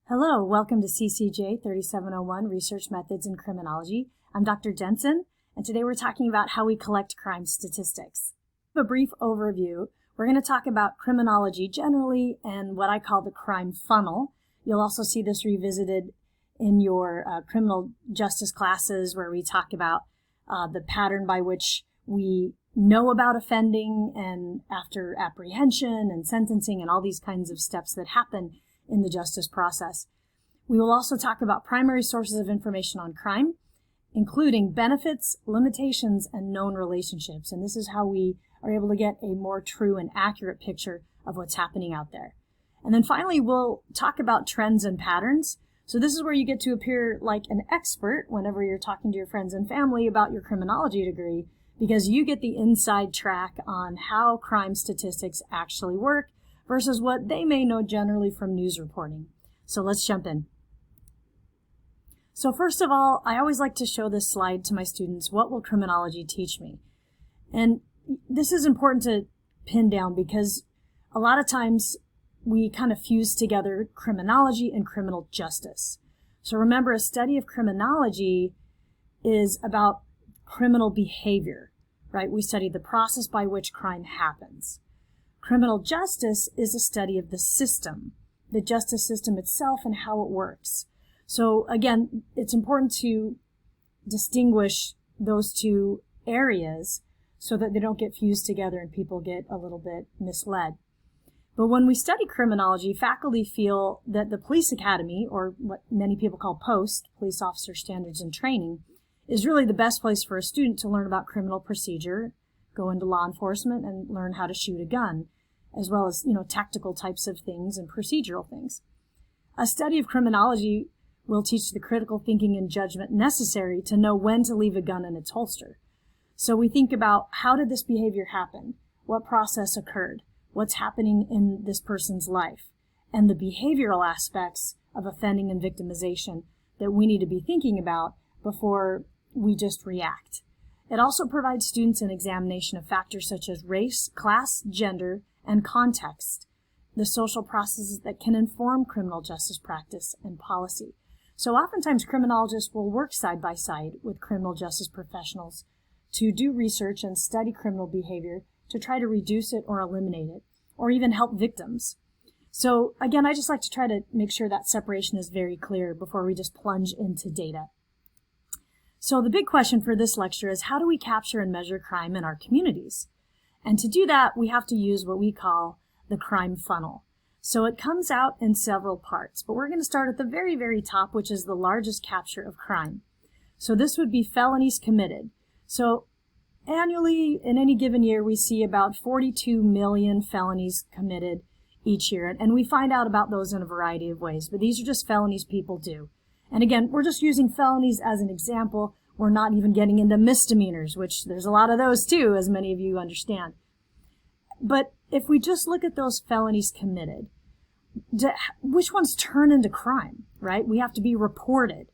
Hello, welcome to CCJ 3701 Research Methods in Criminology. I'm Dr. Jensen, and today we're talking about how we collect crime statistics. A brief overview. We're going to talk about criminology generally and what I call the crime funnel. You'll also see this revisited in your criminal justice classes where we talk about the pattern by which we know about offending and after apprehension and sentencing and all these kinds of steps that happen in the justice process. We will also talk about primary sources of information on crime, including benefits, limitations, and known relationships. And this is how we are able to get a more true and accurate picture of what's happening out there. And then finally, we'll talk about trends and patterns. So this is where you get to appear like an expert whenever you're talking to your friends and family about your criminology degree, because you get the inside track on how crime statistics actually work versus what they may know generally from news reporting. So let's jump in. So first of all, I always like to show this slide to my students. What will criminology teach me? And this is important to pin down because a lot of times we kind of fuse together criminology and criminal justice. So remember, a study of criminology is about criminal behavior, right? We study the process by which crime happens. Criminal justice is a study of the system, the justice system itself and how it works. So again, it's important to distinguish those two areas so that they don't get fused together and people get a little bit misled. But when we study criminology, faculty feel that the police academy, or what many people call POST, Police Officer Standards and Training, is really the best place for a student to learn about criminal procedure, go into law enforcement, and learn how to shoot a gun, as well as, tactical types of things and procedural things. A study of criminology will teach the critical thinking and judgment necessary to know when to leave a gun in its holster. So we think about, how did this behavior happen? What process occurred? What's happening in this person's life? And the behavioral aspects of offending and victimization that we need to be thinking about before we just react. It also provides students an examination of factors such as race, class, gender, and context, the social processes that can inform criminal justice practice and policy. So oftentimes criminologists will work side by side with criminal justice professionals to do research and study criminal behavior to try to reduce it or eliminate it, or even help victims. So again, I just like to try to make sure that separation is very clear before we just plunge into data. So the big question for this lecture is, how do we capture and measure crime in our communities? And to do that, we have to use what we call the crime funnel. So it comes out in several parts, but we're going to start at the very, very top, which is the largest capture of crime. So this would be felonies committed. So annually, in any given year, we see about 42 million felonies committed each year. And we find out about those in a variety of ways, but these are just felonies people do. And again, we're just using felonies as an example. We're not even getting into misdemeanors, which there's a lot of those too, as many of you understand. But if we just look at those felonies committed, which ones turn into crime, right? We have to be reported.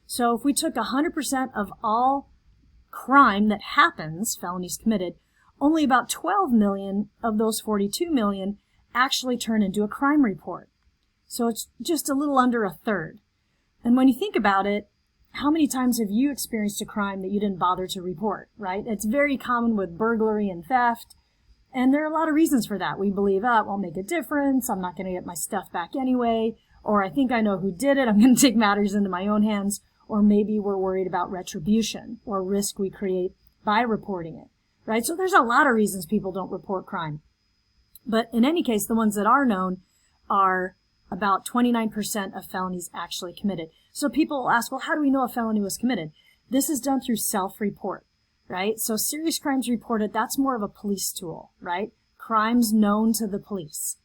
So if we took 100% of all crime that happens, felonies committed, only about 12 million of those 42 million actually turn into a crime report. So it's just a little under a third. And when you think about it, how many times have you experienced a crime that you didn't bother to report, right? It's very common with burglary and theft. And there are a lot of reasons for that. We believe, it won't make a difference. I'm not going to get my stuff back anyway. Or I think I know who did it. I'm going to take matters into my own hands. Or maybe we're worried about retribution or risk we create by reporting it, right? So there's a lot of reasons people don't report crime. But in any case, the ones that are known are about 29% of felonies actually committed. So people will ask, well, how do we know a felony was committed? This is done through self-report, right? So serious crimes reported, that's more of a police tool, right? Crimes known to the police.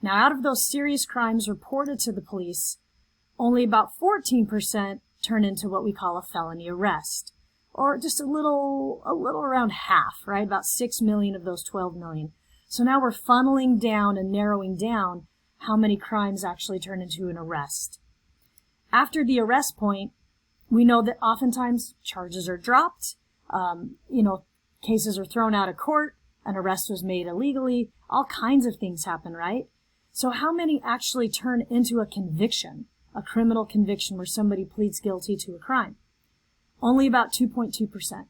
Now, out of those serious crimes reported to the police, only about 14% turn into what we call a felony arrest, or just a little around half, right? About 6 million of those 12 million. So now we're funneling down and narrowing down how many crimes actually turn into an arrest. After the arrest point, we know that oftentimes charges are dropped, cases are thrown out of court, an arrest was made illegally, all kinds of things happen, right? So how many actually turn into a conviction? a criminal conviction where somebody pleads guilty to a crime. Only about 2.2%,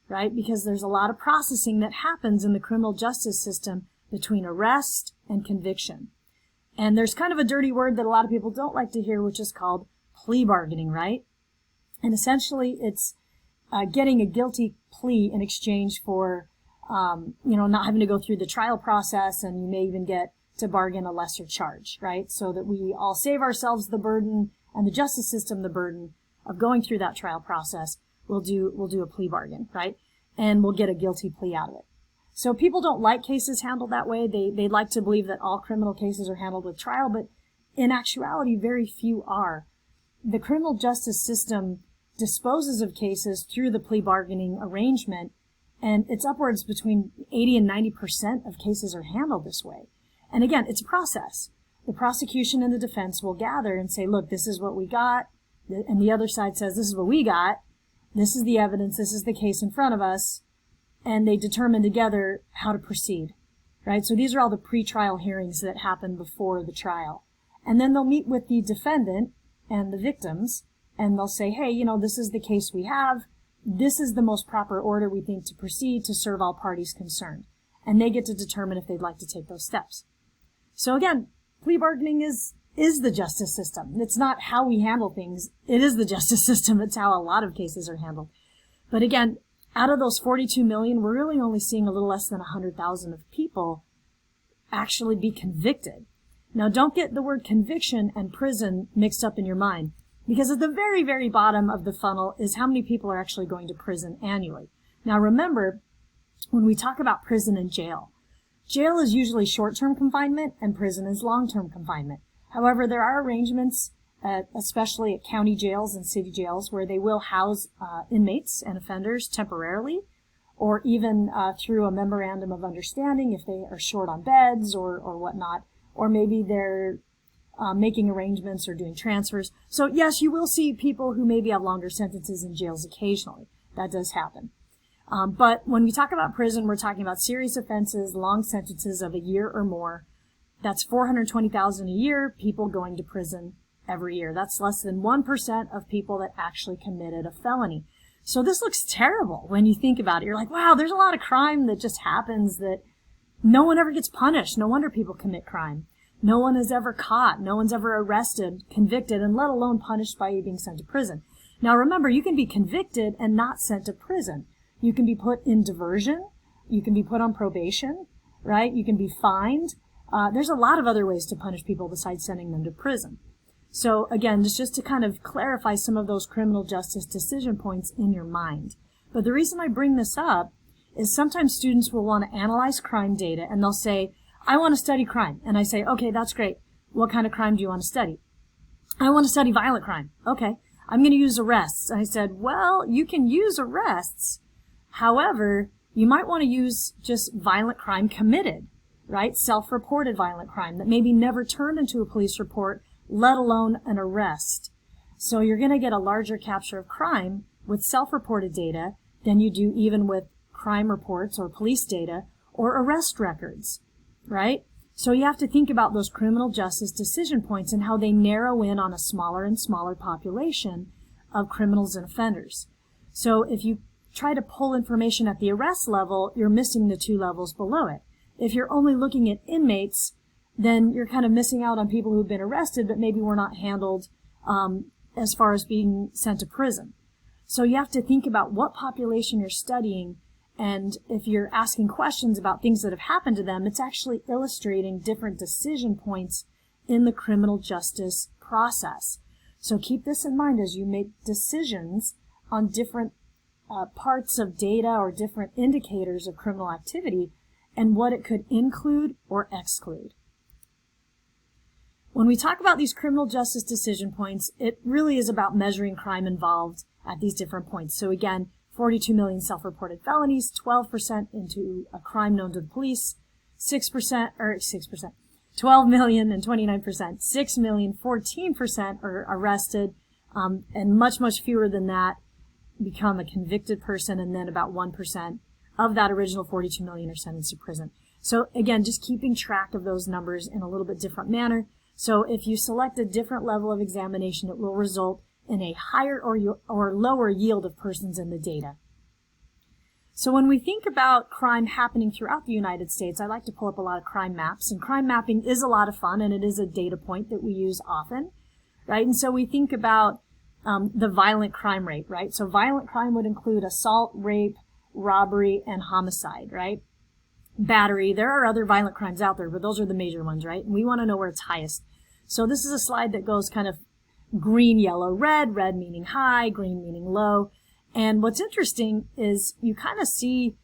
right? Because there's a lot of processing that happens in the criminal justice system between arrest and conviction. And there's kind of a dirty word that a lot of people don't like to hear, which is called plea bargaining, right? And essentially it's getting a guilty plea in exchange for, not having to go through the trial process, and you may even get to bargain a lesser charge, right? So that we all save ourselves the burden and the justice system the burden of going through that trial process. We'll do a plea bargain, right? And we'll get a guilty plea out of it. So people don't like cases handled that way. They like to believe that all criminal cases are handled with trial, but in actuality, very few are. The criminal justice system disposes of cases through the plea bargaining arrangement, and it's upwards between 80 and 90% of cases are handled this way. And again, it's a process. The prosecution and the defense will gather and say, look, this is what we got, and the other side says, this is what we got, this is the evidence, this is the case in front of us, and they determine together how to proceed, right? So these are all the pre-trial hearings that happen before the trial. And then they'll meet with the defendant and the victims, and they'll say, hey, this is the case we have. This is the most proper order we think to proceed to serve all parties concerned. And they get to determine if they'd like to take those steps. So again, plea bargaining is the justice system. It's not how we handle things. It is the justice system. It's how a lot of cases are handled. But again, out of those 42 million, we're really only seeing a little less than 100,000 of people actually be convicted. Now, don't get the word conviction and prison mixed up in your mind, because at the very, very bottom of the funnel is how many people are actually going to prison annually. Now, remember, when we talk about prison and jail, jail is usually short-term confinement and prison is long-term confinement. However, there are arrangements, especially at county jails and city jails, where they will house inmates and offenders temporarily, or even through a memorandum of understanding if they are short on beds or whatnot, or maybe they're making arrangements or doing transfers. So yes, you will see people who maybe have longer sentences in jails occasionally. That does happen. But when we talk about prison, we're talking about serious offenses, long sentences of a year or more. That's 420,000 a year, people going to prison every year. That's less than 1% of people that actually committed a felony. So this looks terrible when you think about it. You're like, wow, there's a lot of crime that just happens that no one ever gets punished. No wonder people commit crime. No one is ever caught. No one's ever arrested, convicted, and let alone punished by being sent to prison. Now remember, you can be convicted and not sent to prison. You can be put in diversion. You can be put on probation, right? You can be fined. There's a lot of other ways to punish people besides sending them to prison. So again, just to kind of clarify some of those criminal justice decision points in your mind. But the reason I bring this up is sometimes students will want to analyze crime data and they'll say, I want to study crime. And I say, okay, that's great. What kind of crime do you want to study? I want to study violent crime. Okay, I'm going to use arrests. And I said, well, you can use arrests. However, you might want to use just violent crime committed, right? Self-reported violent crime that maybe never turned into a police report, let alone an arrest. So you're going to get a larger capture of crime with self-reported data than you do even with crime reports or police data or arrest records, right? So you have to think about those criminal justice decision points and how they narrow in on a smaller and smaller population of criminals and offenders. So if you try to pull information at the arrest level, you're missing the two levels below it. If you're only looking at inmates, then you're kind of missing out on people who've been arrested but maybe were not handled as far as being sent to prison. So you have to think about what population you're studying, and if you're asking questions about things that have happened to them, it's actually illustrating different decision points in the criminal justice process. So keep this in mind as you make decisions on different parts of data or different indicators of criminal activity and what it could include or exclude. When we talk about these criminal justice decision points, it really is about measuring crime involved at these different points. So again, 42 million self-reported felonies, 12% into a crime known to the police, 12 million and 29%, 6 million, 14% are arrested, and much, much fewer than that become a convicted person, and then about 1% of that original 42 million are sentenced to prison. So again, just keeping track of those numbers in a little bit different manner So if you select a different level of examination, it will result in a higher or lower yield of persons in the data. So when we think about crime happening throughout the United States, I like to pull up a lot of crime maps, and crime mapping is a lot of fun, and it is a data point that we use often, right? And so we think about the violent crime rate, right? So violent crime would include assault, rape, robbery, and homicide, right? Battery. There are other violent crimes out there, but those are the major ones, right? And we want to know where it's highest. So this is a slide that goes kind of green, yellow, red meaning high, green meaning low. And what's interesting is you kind of see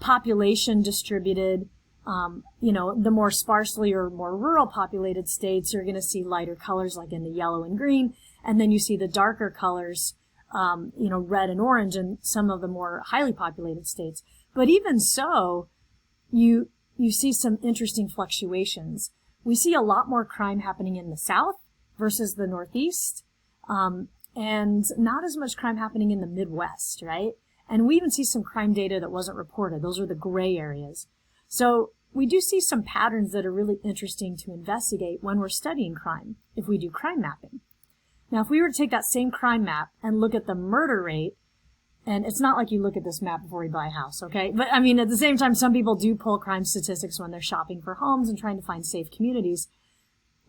population distributed, the more sparsely or more rural populated states, you're going to see lighter colors like in the yellow and green. And then you see the darker colors, red and orange in some of the more highly populated states. But even so, you see some interesting fluctuations. We see a lot more crime happening in the South versus the Northeast. And not as much crime happening in the Midwest, right? And we even see some crime data that wasn't reported. Those are the gray areas. So we do see some patterns that are really interesting to investigate when we're studying crime, if we do crime mapping. Now, if we were to take that same crime map and look at the murder rate, and it's not like you look at this map before you buy a house, okay? But I mean, at the same time, some people do pull crime statistics when they're shopping for homes and trying to find safe communities.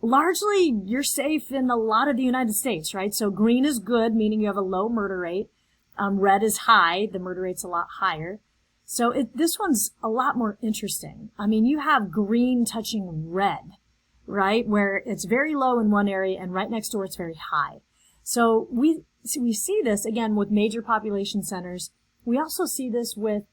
Largely, you're safe in a lot of the United States, right? So green is good, meaning you have a low murder rate. Red is high. The murder rate's a lot higher. So this one's a lot more interesting. I mean, you have green touching red, right? Where it's very low in one area and right next door it's very high. So we see this, again, with major population centers. We also see this with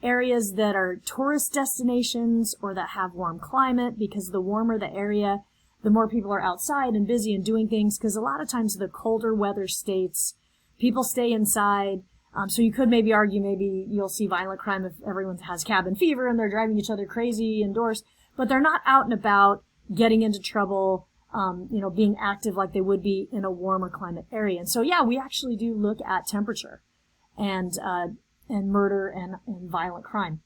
areas that are tourist destinations or that have warm climate, because the warmer the area, the more people are outside and busy and doing things, because a lot of times the colder weather states, people stay inside. So you could maybe argue maybe you'll see violent crime if everyone has cabin fever and they're driving each other crazy indoors, but they're not out and about getting into trouble, being active like they would be in a warmer climate area. And so, yeah, we actually do look at temperature and murder and violent crime.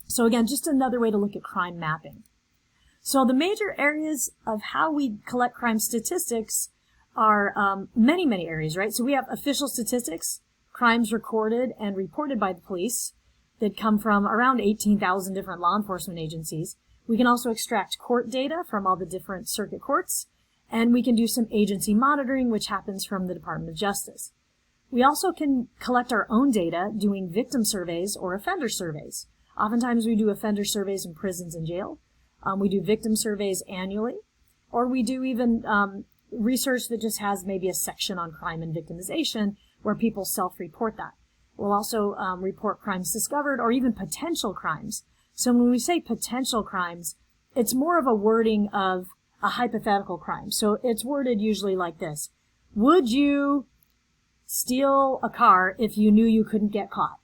So again, just another way to look at crime mapping. So the major areas of how we collect crime statistics are many areas, right? So we have official statistics, crimes recorded and reported by the police that come from around 18,000 different law enforcement agencies. We can also extract court data from all the different circuit courts, and we can do some agency monitoring, which happens from the Department of Justice. We also can collect our own data doing victim surveys or offender surveys. Oftentimes we do offender surveys in prisons and jail. We do victim surveys annually, or we do even research that just has maybe a section on crime and victimization where people self-report that. We'll also report crimes discovered or even potential crimes. So when we say potential crimes, it's more of a wording of a hypothetical crime. So it's worded usually like this: would you steal a car if you knew you couldn't get caught,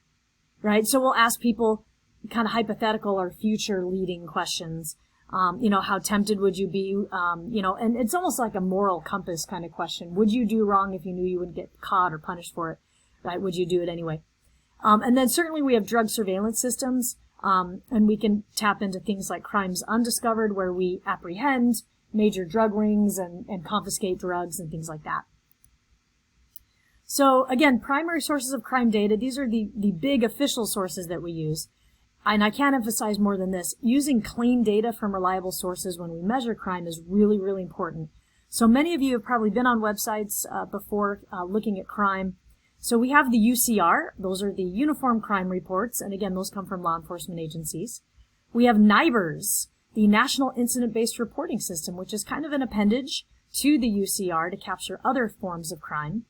right? So we'll ask people kind of hypothetical or future leading questions. How tempted would you be? And it's almost like a moral compass kind of question. Would you do wrong if you knew you wouldn't get caught or punished for it, right? Would you do it anyway? And then certainly we have drug surveillance systems, and we can tap into things like crimes undiscovered, where we apprehend major drug rings and confiscate drugs and things like that. So again, primary sources of crime data, these are the big official sources that we use. And I can't emphasize more than this, using clean data from reliable sources when we measure crime is really, really important. So many of you have probably been on websites before looking at crime. So we have the UCR, those are the Uniform Crime Reports, and again, those come from law enforcement agencies. We have NIBRS, the National Incident-Based Reporting System, which is kind of an appendage to the UCR to capture other forms of crime.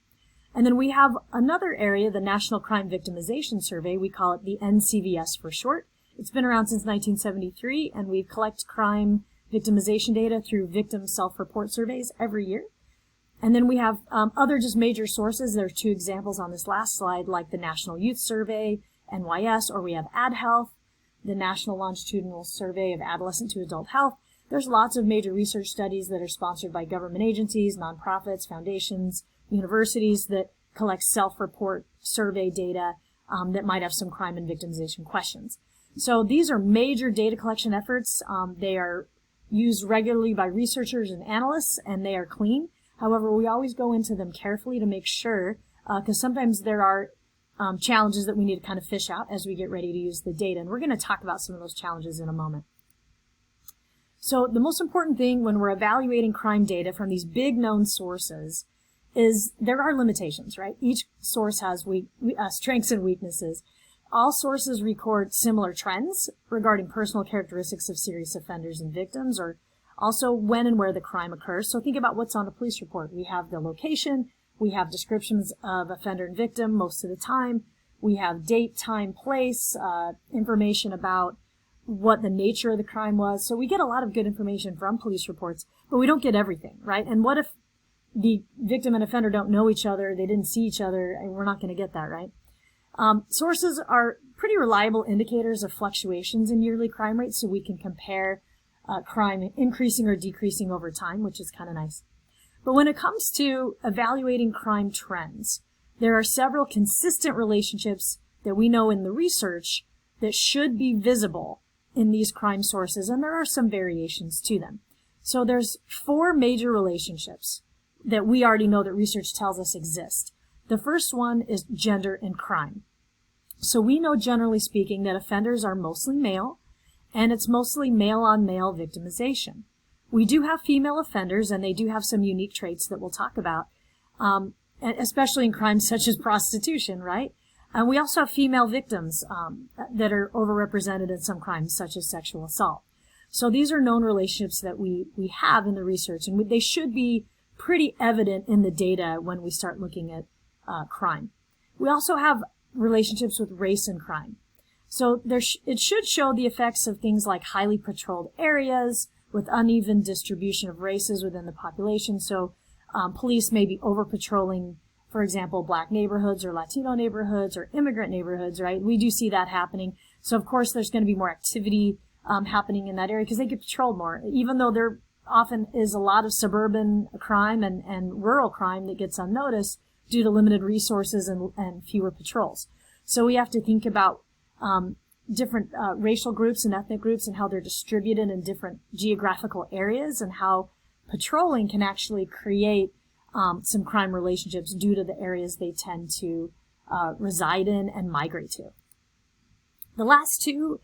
And then we have another area, the National Crime Victimization Survey. We call it the NCVS for short. It's been around since 1973, and we collect crime victimization data through victim self-report surveys every year. And then we have other just major sources. There are two examples on this last slide, like the National Youth Survey, NYS, or we have AdHealth, the National Longitudinal Survey of Adolescent to Adult Health. There's lots of major research studies that are sponsored by government agencies, nonprofits, foundations, universities that collect self-report survey data that might have some crime and victimization questions. So these are major data collection efforts. They are, used regularly by researchers and analysts, and they are clean. However, we always go into them carefully to make sure, because sometimes there are challenges that we need to kind of fish out as we get ready to use the data. And we're going to talk about some of those challenges in a moment. So the most important thing when we're evaluating crime data from these big known sources is there are limitations, right? Each source has strengths and weaknesses. All sources record similar trends regarding personal characteristics of serious offenders and victims, or also when and where the crime occurs. So think about what's on a police report. We have the location, we have descriptions of offender and victim most of the time, we have date, time, place, information about what the nature of the crime was. So we get a lot of good information from police reports, but we don't get everything, right? And what if the victim and offender don't know each other, they didn't see each other, and we're not going to get that, right? Sources are pretty reliable indicators of fluctuations in yearly crime rates, so we can compare crime increasing or decreasing over time, which is kind of nice. But when it comes to evaluating crime trends, there are several consistent relationships that we know in the research that should be visible in these crime sources, and there are some variations to them. So there's 4 major relationships that we already know that research tells us exist. The first one is gender and crime. So we know, generally speaking, that offenders are mostly male, and it's mostly male-on-male victimization. We do have female offenders, and they do have some unique traits that we'll talk about, especially in crimes such as prostitution, right? And we also have female victims that are overrepresented in some crimes, such as sexual assault. So these are known relationships that we have in the research, and they should be pretty evident in the data when we start looking at crime. We also have relationships with race and crime. So it should show the effects of things like highly patrolled areas with uneven distribution of races within the population. So police may be over-patrolling, for example, black neighborhoods or Latino neighborhoods or immigrant neighborhoods, right? We do see that happening. So, of course, there's going to be more activity happening in that area because they get patrolled more, even though there often is a lot of suburban crime and rural crime that gets unnoticed due to limited resources and fewer patrols. So we have to think about different racial groups and ethnic groups and how they're distributed in different geographical areas and how patrolling can actually create some crime relationships due to the areas they tend to reside in and migrate to. The last 2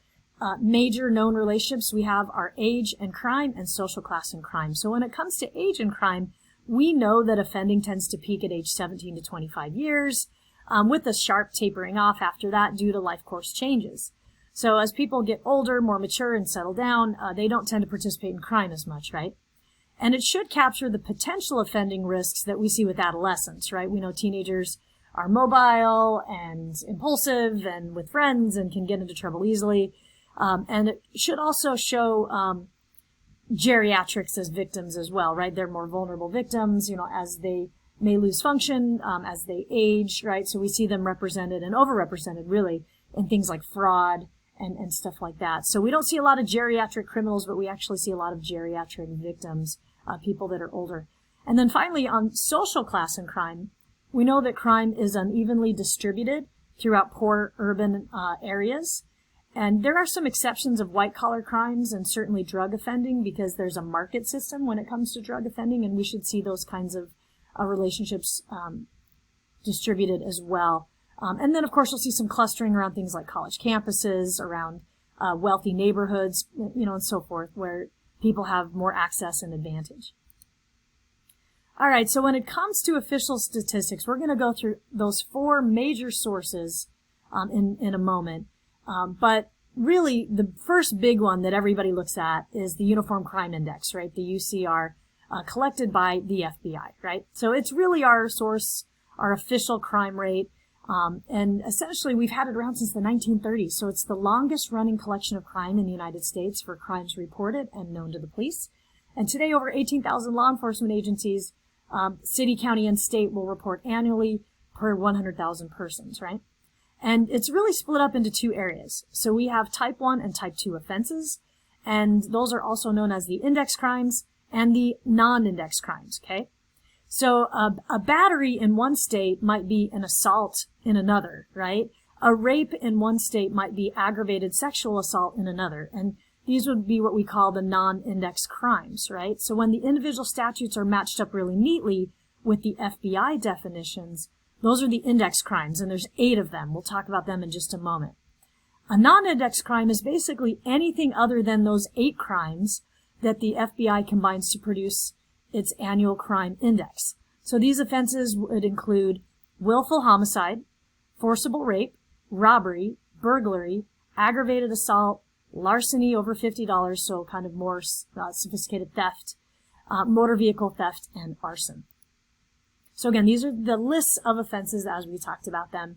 major known relationships we have are age and crime and social class and crime. So when it comes to age and crime, we know that offending tends to peak at age 17 to 25 years, with a sharp tapering off after that due to life course changes. So as people get older, more mature, and settle down, they don't tend to participate in crime as much, right? And it should capture the potential offending risks that we see with adolescents, right? We know teenagers are mobile and impulsive and with friends and can get into trouble easily. And it should also show geriatrics as victims as well, right? They're more vulnerable victims, as they may lose function, as they age, right? So we see them represented and overrepresented, really, in things like fraud and stuff like that. So we don't see a lot of geriatric criminals, but we actually see a lot of geriatric victims, people that are older. And then finally, on social class and crime, we know that crime is unevenly distributed throughout poor urban areas. And there are some exceptions of white-collar crimes and certainly drug offending because there's a market system when it comes to drug offending, and we should see those kinds of relationships distributed as well. And then, of course, you'll see some clustering around things like college campuses, around wealthy neighborhoods, and so forth, where people have more access and advantage. All right, so when it comes to official statistics, we're going to go through those 4 major sources in a moment. But really, the first big one that everybody looks at is the Uniform Crime Index, right? The UCR, collected by the FBI, right? So it's really our source, our official crime rate. And essentially, we've had it around since the 1930s. So it's the longest running collection of crime in the United States for crimes reported and known to the police. And today, over 18,000 law enforcement agencies, city, county, and state will report annually per 100,000 persons, right? And it's really split up into 2 areas. So we have type 1 and type 2 offenses, and those are also known as the index crimes and the non-index crimes, okay? So a battery in one state might be an assault in another, right? A rape in one state might be aggravated sexual assault in another. And these would be what we call the non-index crimes, right? So when the individual statutes are matched up really neatly with the FBI definitions, those are the index crimes, and there's 8 of them. We'll talk about them in just a moment. A non-index crime is basically anything other than those 8 crimes that the FBI combines to produce its annual crime index. So these offenses would include willful homicide, forcible rape, robbery, burglary, aggravated assault, larceny over $50, so kind of more sophisticated theft, motor vehicle theft, and arson. So again, these are the lists of offenses as we talked about them.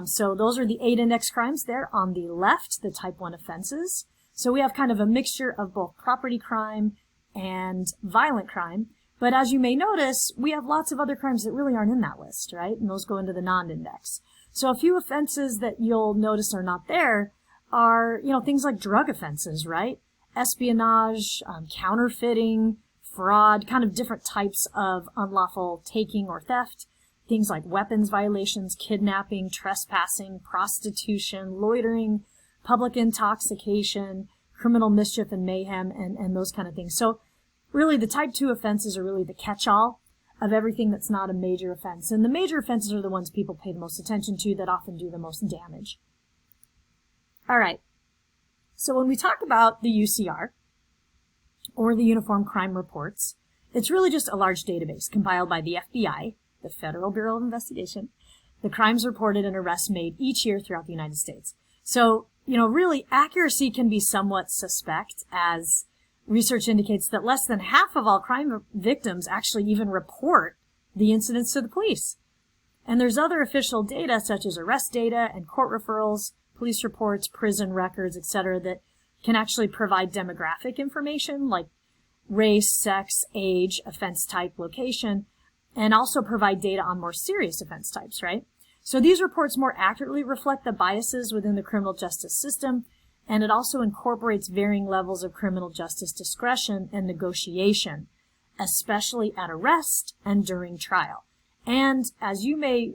So those are the 8 index crimes there on the left, the type 1 offenses. So we have kind of a mixture of both property crime and violent crime. But as you may notice, we have lots of other crimes that really aren't in that list, right? And those go into the non-index. So a few offenses that you'll notice are not there are, things like drug offenses, right? Espionage, counterfeiting, fraud, kind of different types of unlawful taking or theft. Things like weapons violations, kidnapping, trespassing, prostitution, loitering, public intoxication, criminal mischief and mayhem, and those kind of things. So really the type 2 offenses are really the catch-all of everything that's not a major offense. And the major offenses are the ones people pay the most attention to that often do the most damage. All right. So when we talk about the UCR, or the Uniform Crime Reports, it's really just a large database compiled by the FBI, the Federal Bureau of Investigation, the crimes reported and arrests made each year throughout the United States. So, really accuracy can be somewhat suspect, as research indicates that less than half of all crime victims actually even report the incidents to the police. And there's other official data such as arrest data and court referrals, police reports, prison records, etc., that can actually provide demographic information like race, sex, age, offense type, location, and also provide data on more serious offense types, right? So these reports more accurately reflect the biases within the criminal justice system, and it also incorporates varying levels of criminal justice discretion and negotiation, especially at arrest and during trial. And as you may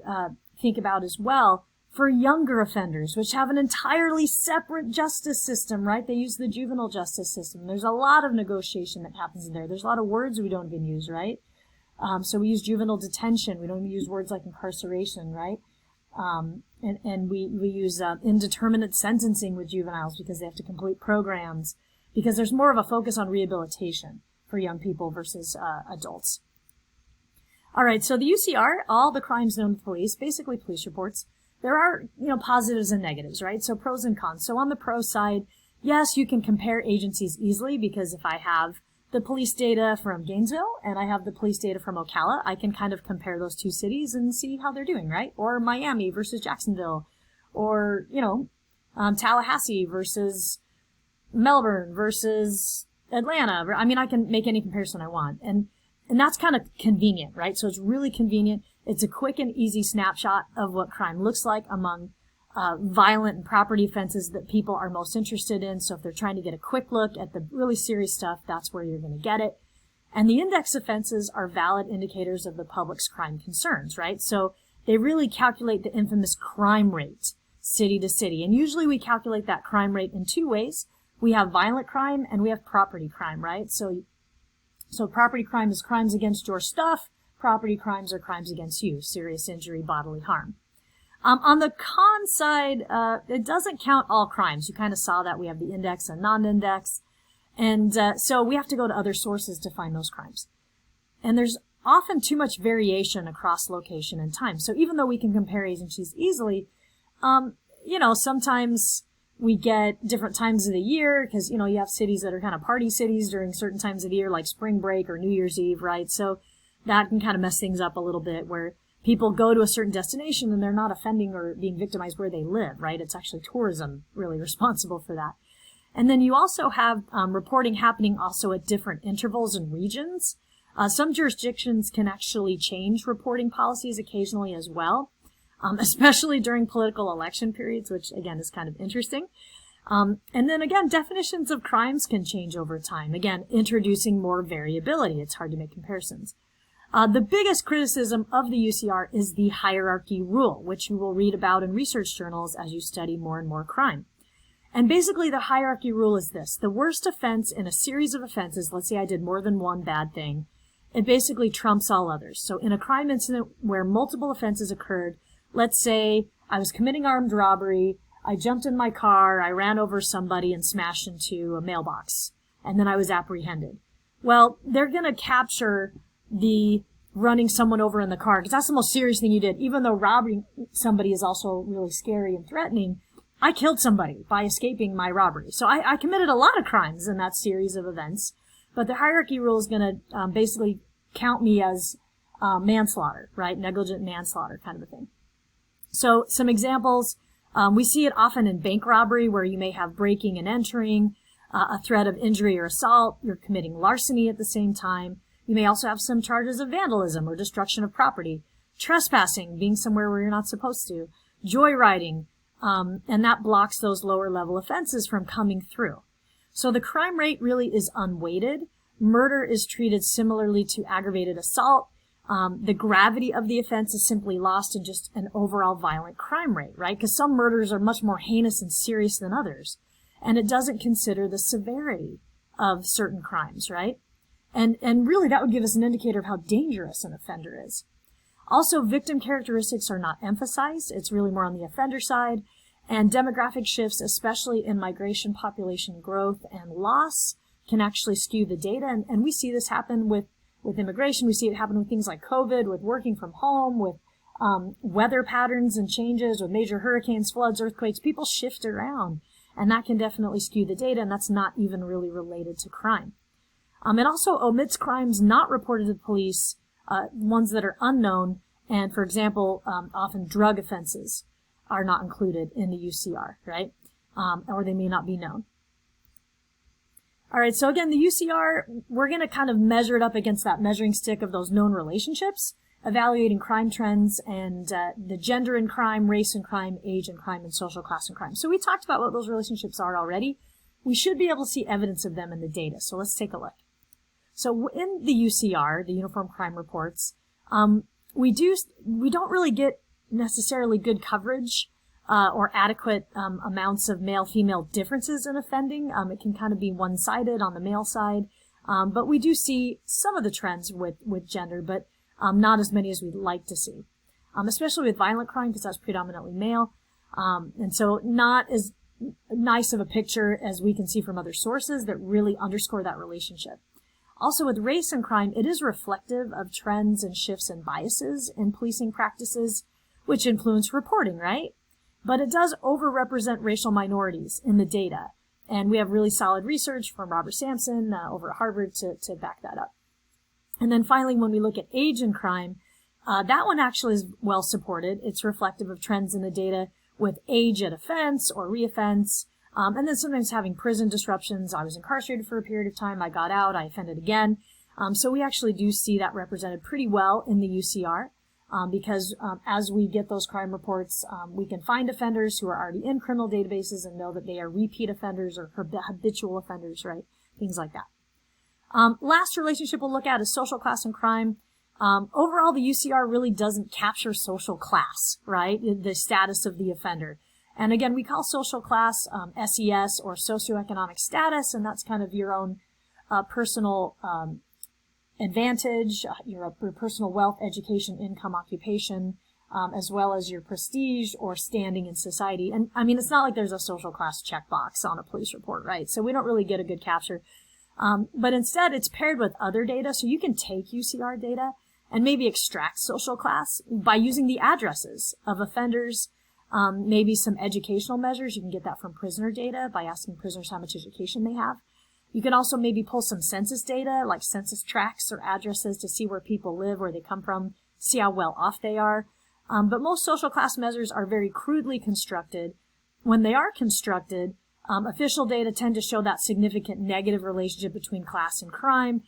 think about as well, for younger offenders, which have an entirely separate justice system, right? They use the juvenile justice system. There's a lot of negotiation that happens in there. There's a lot of words we don't even use, right? So we use juvenile detention. We don't even use words like incarceration, right? And we use indeterminate sentencing with juveniles because they have to complete programs, because there's more of a focus on rehabilitation for young people versus adults. All right, so the UCR, all the crimes known to police, basically police reports, there are, positives and negatives, right? So pros and cons. So on the pro side, yes, you can compare agencies easily, because if I have the police data from Gainesville and I have the police data from Ocala, I can kind of compare those two cities and see how they're doing, right? Or Miami versus Jacksonville, or, Tallahassee versus Melbourne versus Atlanta. I mean, I can make any comparison I want. And that's kind of convenient, right? So it's really convenient. It's a quick and easy snapshot of what crime looks like among violent and property offenses that people are most interested in. So if they're trying to get a quick look at the really serious stuff, that's where you're going to get it. And the index offenses are valid indicators of the public's crime concerns, right? So they really calculate the infamous crime rate city to city. And usually we calculate that crime rate in 2 ways. We have violent crime and we have property crime, right? So property crime is crimes against your stuff. Property crimes are crimes against you, serious injury, bodily harm. On the con side, it doesn't count all crimes. You kind of saw that we have the index and non-index. And so we have to go to other sources to find those crimes. And there's often too much variation across location and time. So even though we can compare agencies easily, sometimes we get different times of the year because, you have cities that are kind of party cities during certain times of the year, like spring break or New Year's Eve, right? So that can kind of mess things up a little bit, where people go to a certain destination and they're not offending or being victimized where they live, right? It's actually tourism really responsible for that. And then you also have reporting happening also at different intervals and regions. Some jurisdictions can actually change reporting policies occasionally as well, especially during political election periods, which again is kind of interesting. And then again, definitions of crimes can change over time, again, introducing more variability. It's hard to make comparisons. The biggest criticism of the UCR is the hierarchy rule, which you will read about in research journals as you study more and more crime. And basically the hierarchy rule is this. The worst offense in a series of offenses, let's say I did more than one bad thing, it basically trumps all others. So in a crime incident where multiple offenses occurred, let's say I was committing armed robbery, I jumped in my car, I ran over somebody and smashed into a mailbox, and then I was apprehended. Well, they're going to capture the running someone over in the car, because that's the most serious thing you did. Even though robbing somebody is also really scary and threatening, I killed somebody by escaping my robbery. So I committed a lot of crimes in that series of events. But the hierarchy rule is going to basically count me as manslaughter, right? Negligent manslaughter kind of a thing. So some examples, we see it often in bank robbery where you may have breaking and entering, a threat of injury or assault. You're committing larceny at the same time. You may also have some charges of vandalism or destruction of property, trespassing, being somewhere where you're not supposed to, joyriding, and that blocks those lower level offenses from coming through. So the crime rate really is unweighted. Murder is treated similarly to aggravated assault. The gravity of the offense is simply lost in just an overall violent crime rate, right? Because some murders are much more heinous and serious than others. And it doesn't consider the severity of certain crimes, right? And really that would give us an indicator of how dangerous an offender is. Also, victim characteristics are not emphasized. It's really more on the offender side. And demographic shifts, especially in migration, population growth, and loss, can actually skew the data. And we see this happen with immigration. We see it happen with things like COVID, with working from home, with weather patterns and changes, with major hurricanes, floods, earthquakes. People shift around, and that can definitely skew the data, and that's not even really related to crime. It also omits crimes not reported to the police, ones that are unknown, and for example, often drug offenses are not included in the UCR, right? Or they may not be known. All right, so again, the UCR, we're going to kind of measure it up against that measuring stick of those known relationships, evaluating crime trends and the gender in crime, race in crime, age in crime, and social class in crime. So we talked about what those relationships are already. We should be able to see evidence of them in the data, so let's take a look. So in the UCR, the Uniform Crime Reports, we don't really get necessarily good coverage or adequate amounts of male-female differences in offending. It can kind of be one-sided on the male side, but we do see some of the trends with gender, but not as many as we'd like to see, especially with violent crime because that's predominantly male, and so not as nice of a picture as we can see from other sources that really underscore that relationship. Also with race and crime, it is reflective of trends and shifts and biases in policing practices, which influence reporting, right? But it does overrepresent racial minorities in the data. And we have really solid research from Robert Sampson over at Harvard to back that up. And then finally, when we look at age in crime, that one actually is well supported. It's reflective of trends in the data with age at offense or reoffense, and then sometimes having prison disruptions. I was incarcerated for a period of time. I got out. I offended again. So we actually do see that represented pretty well in the UCR. Because as we get those crime reports, we can find offenders who are already in criminal databases and know that they are repeat offenders or habitual offenders, right? Things like that. Last relationship we'll look at is social class and crime. Overall, the UCR really doesn't capture social class, right? The status of the offender. And again, we call social class SES or socioeconomic status, and that's kind of your own personal advantage, your personal wealth, education, income, occupation, as well as your prestige or standing in society. And I mean, it's not like there's a social class checkbox on a police report, right? So we don't really get a good capture. But instead, it's paired with other data. So you can take UCR data and maybe extract social class by using the addresses of offenders, maybe some educational measures. You can get that from prisoner data by asking prisoners how much education they have. You can also maybe pull some census data, like census tracts or addresses to see where people live, where they come from, see how well off they are. But most social class measures are very crudely constructed. When they are constructed, official data tend to show that significant negative relationship between class and crime,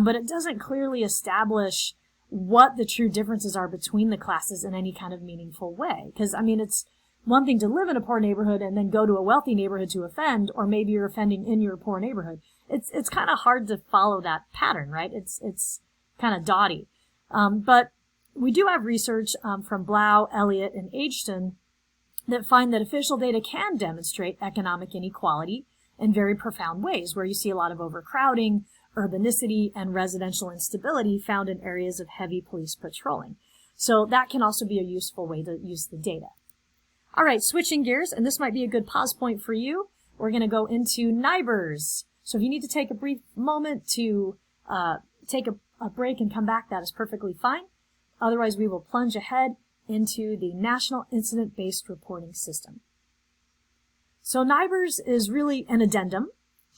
but it doesn't clearly establish what the true differences are between the classes in any kind of meaningful way. Because, I mean, it's one thing to live in a poor neighborhood and then go to a wealthy neighborhood to offend, or maybe you're offending in your poor neighborhood. It's kind of hard to follow that pattern, right? It's kind of dotty. But we do have research from Blau, Elliott, and Ageston that find that official data can demonstrate economic inequality in very profound ways, where you see a lot of overcrowding, urbanicity, and residential instability found in areas of heavy police patrolling. So that can also be a useful way to use the data. All right, switching gears, and this might be a good pause point for you. We're going to go into NIBRS. So if you need to take a brief moment to take a break and come back, that is perfectly fine. Otherwise, we will plunge ahead into the National Incident-Based Reporting System. So NIBRS is really an addendum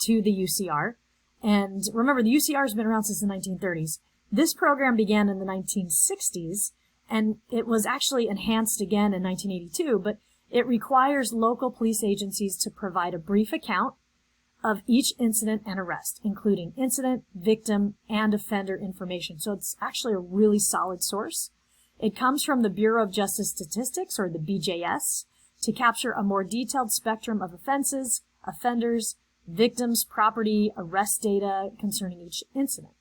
to the UCR. And remember, the UCR has been around since the 1930s. This program began in the 1960s, and it was actually enhanced again in 1982, but it requires local police agencies to provide a brief account of each incident and arrest, including incident, victim, and offender information. So it's actually a really solid source. It comes from the Bureau of Justice Statistics, or the BJS, to capture a more detailed spectrum of offenses, offenders, victims, property, arrest data concerning each incident.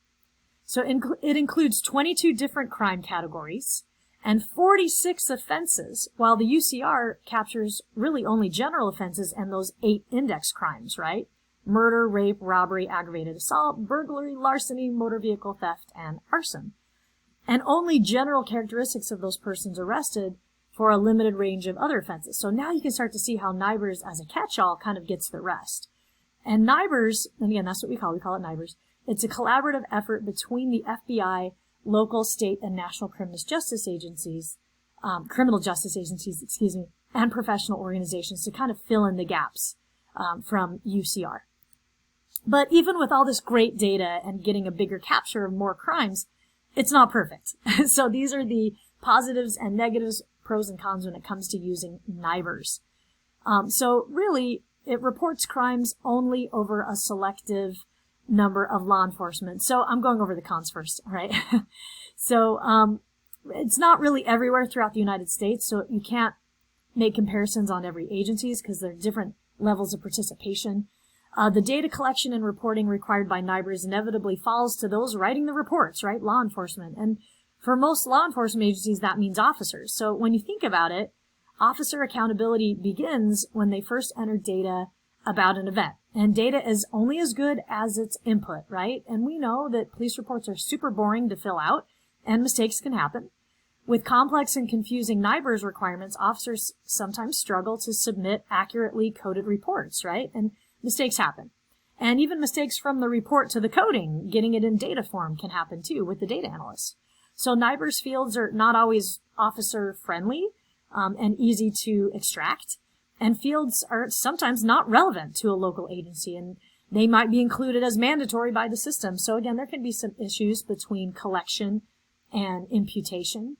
So it includes 22 different crime categories and 46 offenses, while the UCR captures really only general offenses and those 8 index crimes, right? Murder, rape, robbery, aggravated assault, burglary, larceny, motor vehicle theft, and arson. And only general characteristics of those persons arrested for a limited range of other offenses. So now you can start to see how NIBRS as a catch-all kind of gets the rest. And NIBRS, and again, that's what we call it NIBRS. It's a collaborative effort between the FBI, local, state, and national criminal justice agencies, and professional organizations to kind of fill in the gaps from UCR. But even with all this great data and getting a bigger capture of more crimes, it's not perfect. So these are the positives and negatives, pros and cons when it comes to using NIBRS. So really, it reports crimes only over a selective number of law enforcement. So I'm going over the cons first, all right? So it's not really everywhere throughout the United States, so you can't make comparisons on every agency because there are different levels of participation. The data collection and reporting required by NIBRS inevitably falls to those writing the reports, right? Law enforcement. And for most law enforcement agencies, that means officers. So when you think about it, officer accountability begins when they first enter data about an event. And data is only as good as its input, right? And we know that police reports are super boring to fill out, and mistakes can happen. With complex and confusing NIBRS requirements, officers sometimes struggle to submit accurately coded reports, right? And mistakes happen. And even mistakes from the report to the coding, getting it in data form, can happen too with the data analysts. So NIBRS fields are not always officer friendly and easy to extract. And fields are sometimes not relevant to a local agency, and they might be included as mandatory by the system. So again, there can be some issues between collection and imputation.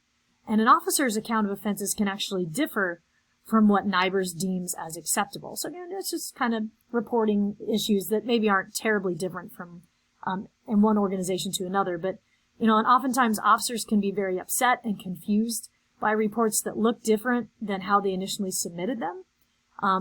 And an officer's account of offenses can actually differ from what NIBRS deems as acceptable. So again, it's just kind of reporting issues that maybe aren't terribly different from in one organization to another. But, you know, and oftentimes officers can be very upset and confused by reports that look different than how they initially submitted them,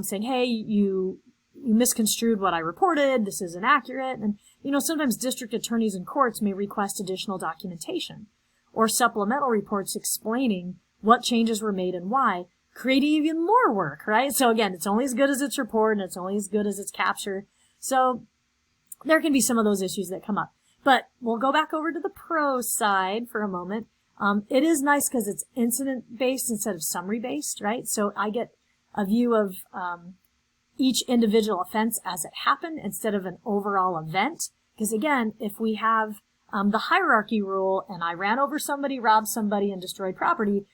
saying, hey, you misconstrued what I reported, this isn't accurate. And, you know, sometimes district attorneys and courts may request additional documentation or supplemental reports explaining what changes were made and why, creating even more work, right? So again, it's only as good as its report and it's only as good as its capture. So there can be some of those issues that come up. But we'll go back over to the pro side for a moment. It is nice because it's incident-based instead of summary-based, right? So I get a view of each individual offense as it happened instead of an overall event. Because again, if we have the hierarchy rule and I ran over somebody, robbed somebody, and destroyed property,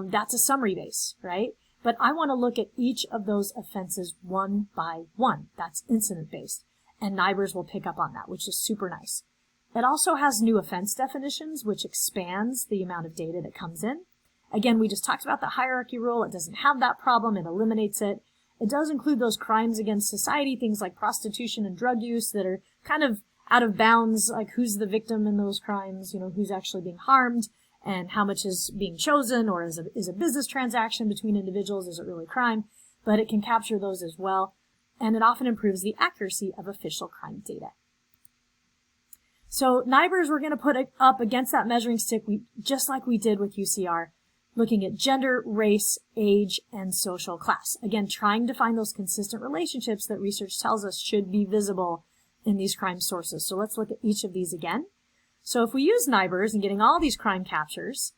that's a summary base, right? But I want to look at each of those offenses one by one. That's incident-based. And NIBRS will pick up on that, which is super nice. It also has new offense definitions, which expands the amount of data that comes in. Again, we just talked about the hierarchy rule. It doesn't have that problem. It eliminates it. It does include those crimes against society, things like prostitution and drug use that are kind of out of bounds, like who's the victim in those crimes, you know, who's actually being harmed, and how much is being chosen, or is a business transaction between individuals, is it really crime? But it can capture those as well, and it often improves the accuracy of official crime data. So NIBRS, we're going to put it up against that measuring stick, just like we did with UCR. looking at gender, race, age, and social class. Again, trying to find those consistent relationships that research tells us should be visible in these crime sources. So let's look at each of these again. So if we use NIBRS and getting all these crime captures,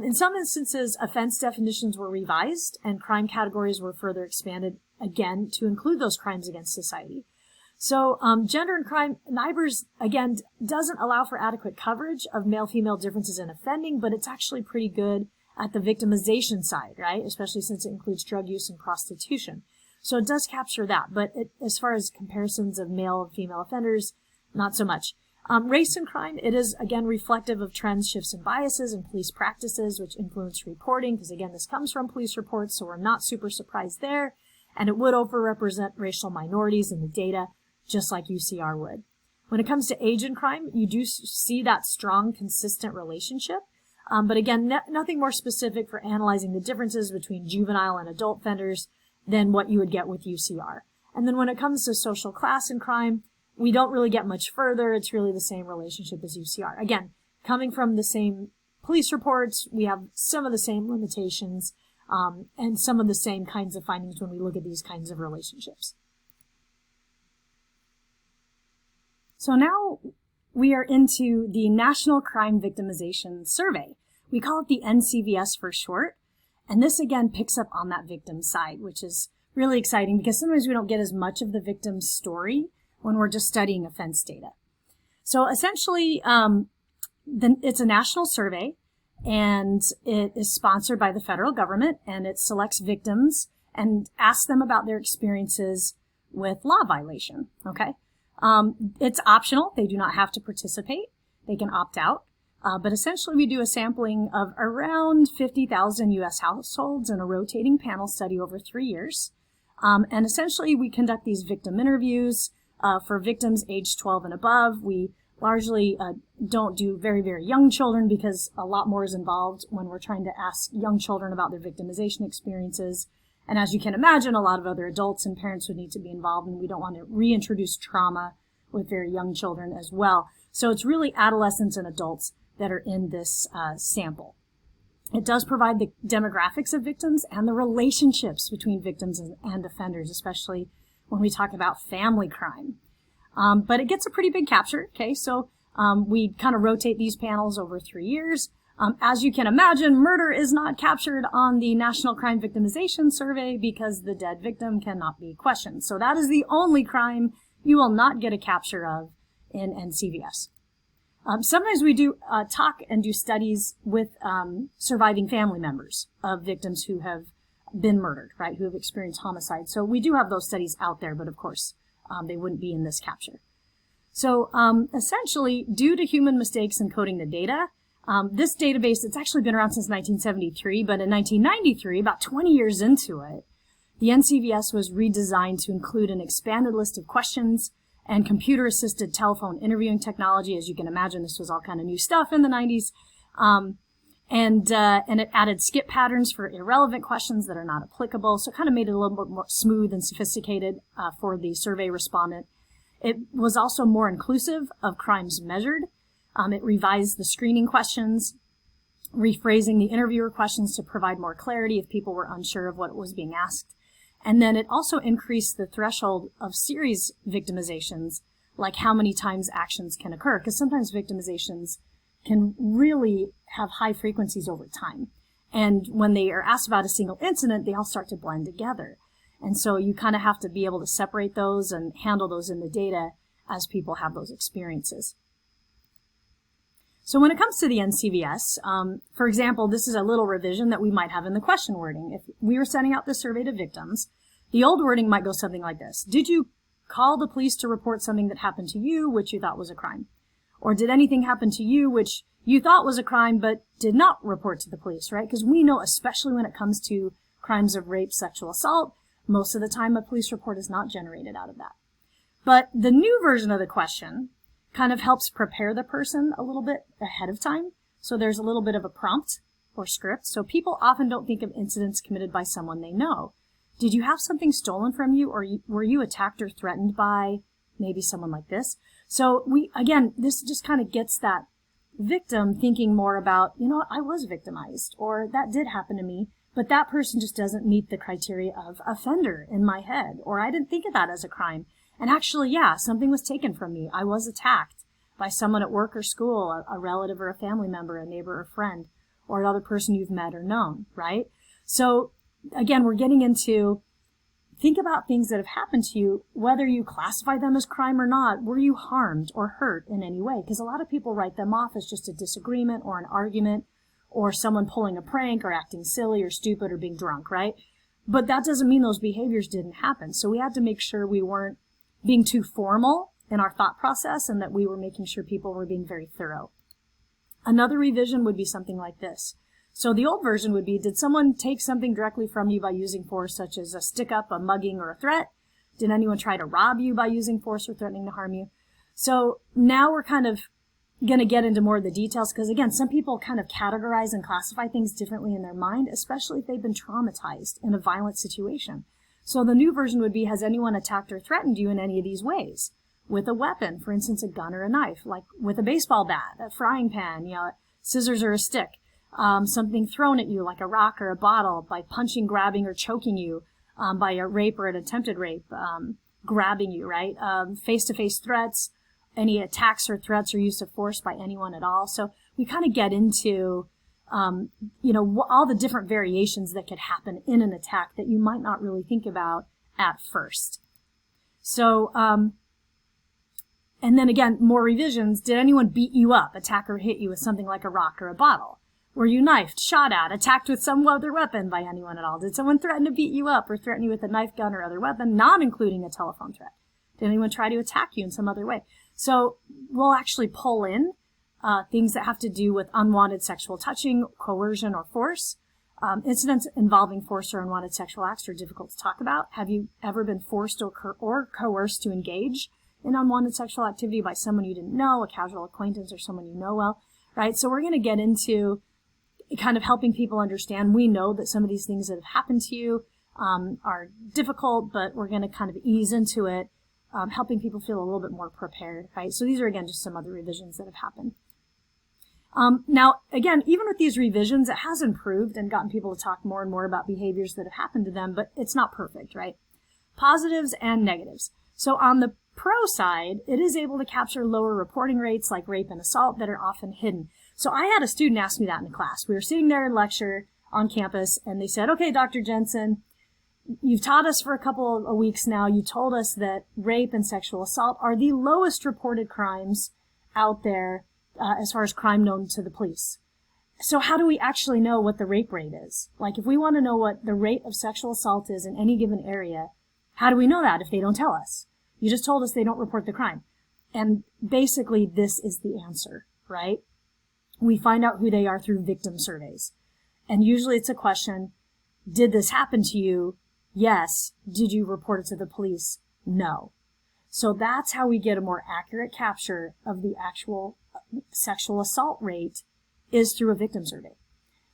in some instances, offense definitions were revised and crime categories were further expanded, again, to include those crimes against society. So gender and crime, NIBRS, again, doesn't allow for adequate coverage of male-female differences in offending, but it's actually pretty good at the victimization side, right? Especially since it includes drug use and prostitution. So it does capture that, but as far as comparisons of male and female offenders, not so much. Race and crime, it is, again, reflective of trends, shifts, and biases in police practices, which influence reporting, because, again, this comes from police reports, so we're not super surprised there. And it would overrepresent racial minorities in the data, just like UCR would. When it comes to age and crime, you do see that strong, consistent relationship. But again, nothing more specific for analyzing the differences between juvenile and adult offenders than what you would get with UCR. And then when it comes to social class and crime, we don't really get much further. It's really the same relationship as UCR. Again, coming from the same police reports, we have some of the same limitations and some of the same kinds of findings when we look at these kinds of relationships. So now we are into the National Crime Victimization Survey. We call it the NCVS for short. And this, again, picks up on that victim side, which is really exciting because sometimes we don't get as much of the victim's story when we're just studying offense data. So essentially, it's a national survey, and it is sponsored by the federal government, and it selects victims and asks them about their experiences with law violation, okay? It's optional. They do not have to participate. They can opt out. But essentially, we do a sampling of around 50,000 U.S. households in a rotating panel study over 3 years. And essentially, we conduct these victim interviews for victims aged 12 and above. We largely don't do very, very young children because a lot more is involved when we're trying to ask young children about their victimization experiences. And as you can imagine, a lot of other adults and parents would need to be involved, and we don't want to reintroduce trauma with very young children as well. So it's really adolescents and adults that are in this sample. It does provide the demographics of victims and the relationships between victims and offenders, especially when we talk about family crime. But it gets a pretty big capture, okay? So we kind of rotate these panels over 3 years. As you can imagine, murder is not captured on the National Crime Victimization Survey because the dead victim cannot be questioned. So that is the only crime you will not get a capture of in NCVS. Sometimes we do talk and do studies with surviving family members of victims who have been murdered, right, who have experienced homicide. So we do have those studies out there, but of course, they wouldn't be in this capture. So essentially, due to human mistakes in coding the data, this database, it's actually been around since 1973, but in 1993, about 20 years into it, the NCVS was redesigned to include an expanded list of questions and computer-assisted telephone interviewing technology. As you can imagine, this was all kind of new stuff in the 90s. And it added skip patterns for irrelevant questions that are not applicable, so it kind of made it a little bit more smooth and sophisticated for the survey respondent. It was also more inclusive of crimes measured. It revised the screening questions, rephrasing the interviewer questions to provide more clarity if people were unsure of what was being asked. And then it also increased the threshold of series victimizations, like how many times actions can occur, because sometimes victimizations can really have high frequencies over time. And when they are asked about a single incident, they all start to blend together. And so you kind of have to be able to separate those and handle those in the data as people have those experiences. So when it comes to the NCVS, for example, this is a little revision that we might have in the question wording. If we were sending out this survey to victims, the old wording might go something like this. Did you call the police to report something that happened to you, which you thought was a crime? Or did anything happen to you, which you thought was a crime, but did not report to the police, right? Because we know, especially when it comes to crimes of rape, sexual assault, most of the time a police report is not generated out of that. But the new version of the question kind of helps prepare the person a little bit ahead of time. So there's a little bit of a prompt or script. So people often don't think of incidents committed by someone they know. Did you have something stolen from you, or were you attacked or threatened by maybe someone like this? So again, this just kind of gets that victim thinking more about, I was victimized, or that did happen to me, but that person just doesn't meet the criteria of offender in my head, or I didn't think of that as a crime. And actually, yeah, something was taken from me. I was attacked by someone at work or school, a relative or a family member, a neighbor or friend, or another person you've met or known, right? So again, we're getting into think about things that have happened to you, whether you classify them as crime or not. Were you harmed or hurt in any way? Because a lot of people write them off as just a disagreement or an argument or someone pulling a prank or acting silly or stupid or being drunk, right? But that doesn't mean those behaviors didn't happen. So we had to make sure we weren't being too formal in our thought process and that we were making sure people were being very thorough. Another revision would be something like this. So the old version would be, did someone take something directly from you by using force, such as a stick-up, a mugging, or a threat? Did anyone try to rob you by using force or threatening to harm you? So now we're kind of going to get into more of the details because, again, some people kind of categorize and classify things differently in their mind, especially if they've been traumatized in a violent situation. So the new version would be, has anyone attacked or threatened you in any of these ways? With a weapon, for instance, a gun or a knife, like with a baseball bat, a frying pan, scissors or a stick. Something thrown at you like a rock or a bottle, by punching, grabbing, or choking you, by a rape or an attempted rape, grabbing you, right? Face-to-face threats, any attacks or threats or use of force by anyone at all. So we kind of get into, all the different variations that could happen in an attack that you might not really think about at first. So, and then again, more revisions. Did anyone beat you up, attack or hit you with something like a rock or a bottle? Were you knifed, shot at, attacked with some other weapon by anyone at all? Did someone threaten to beat you up or threaten you with a knife, gun, or other weapon, not including a telephone threat? Did anyone try to attack you in some other way? So we'll actually pull in things that have to do with unwanted sexual touching, coercion, or force. Incidents involving force or unwanted sexual acts are difficult to talk about. Have you ever been forced or coerced to engage in unwanted sexual activity by someone you didn't know, a casual acquaintance, or someone you know well, right? So we're going to get into kind of helping people understand. We know that some of these things that have happened to you are difficult, but we're going to kind of ease into it, helping people feel a little bit more prepared, right? So these are, again, just some other revisions that have happened. Now, again, even with these revisions, it has improved and gotten people to talk more and more about behaviors that have happened to them, but it's not perfect, right? Positives and negatives. So on the pro side, it is able to capture lower reporting rates like rape and assault that are often hidden. So I had a student ask me that in class. We were sitting there in lecture on campus, and they said, okay, Dr. Jensen, you've taught us for a couple of weeks now. You told us that rape and sexual assault are the lowest reported crimes out there as far as crime known to the police. So how do we actually know what the rape rate is? Like, if we want to know what the rate of sexual assault is in any given area, how do we know that if they don't tell us? You just told us they don't report the crime. And basically, this is the answer, right? We find out who they are through victim surveys. And usually it's a question, did this happen to you? Yes. Did you report it to the police? No. So that's how we get a more accurate capture of the actual sexual assault rate, is through a victim survey.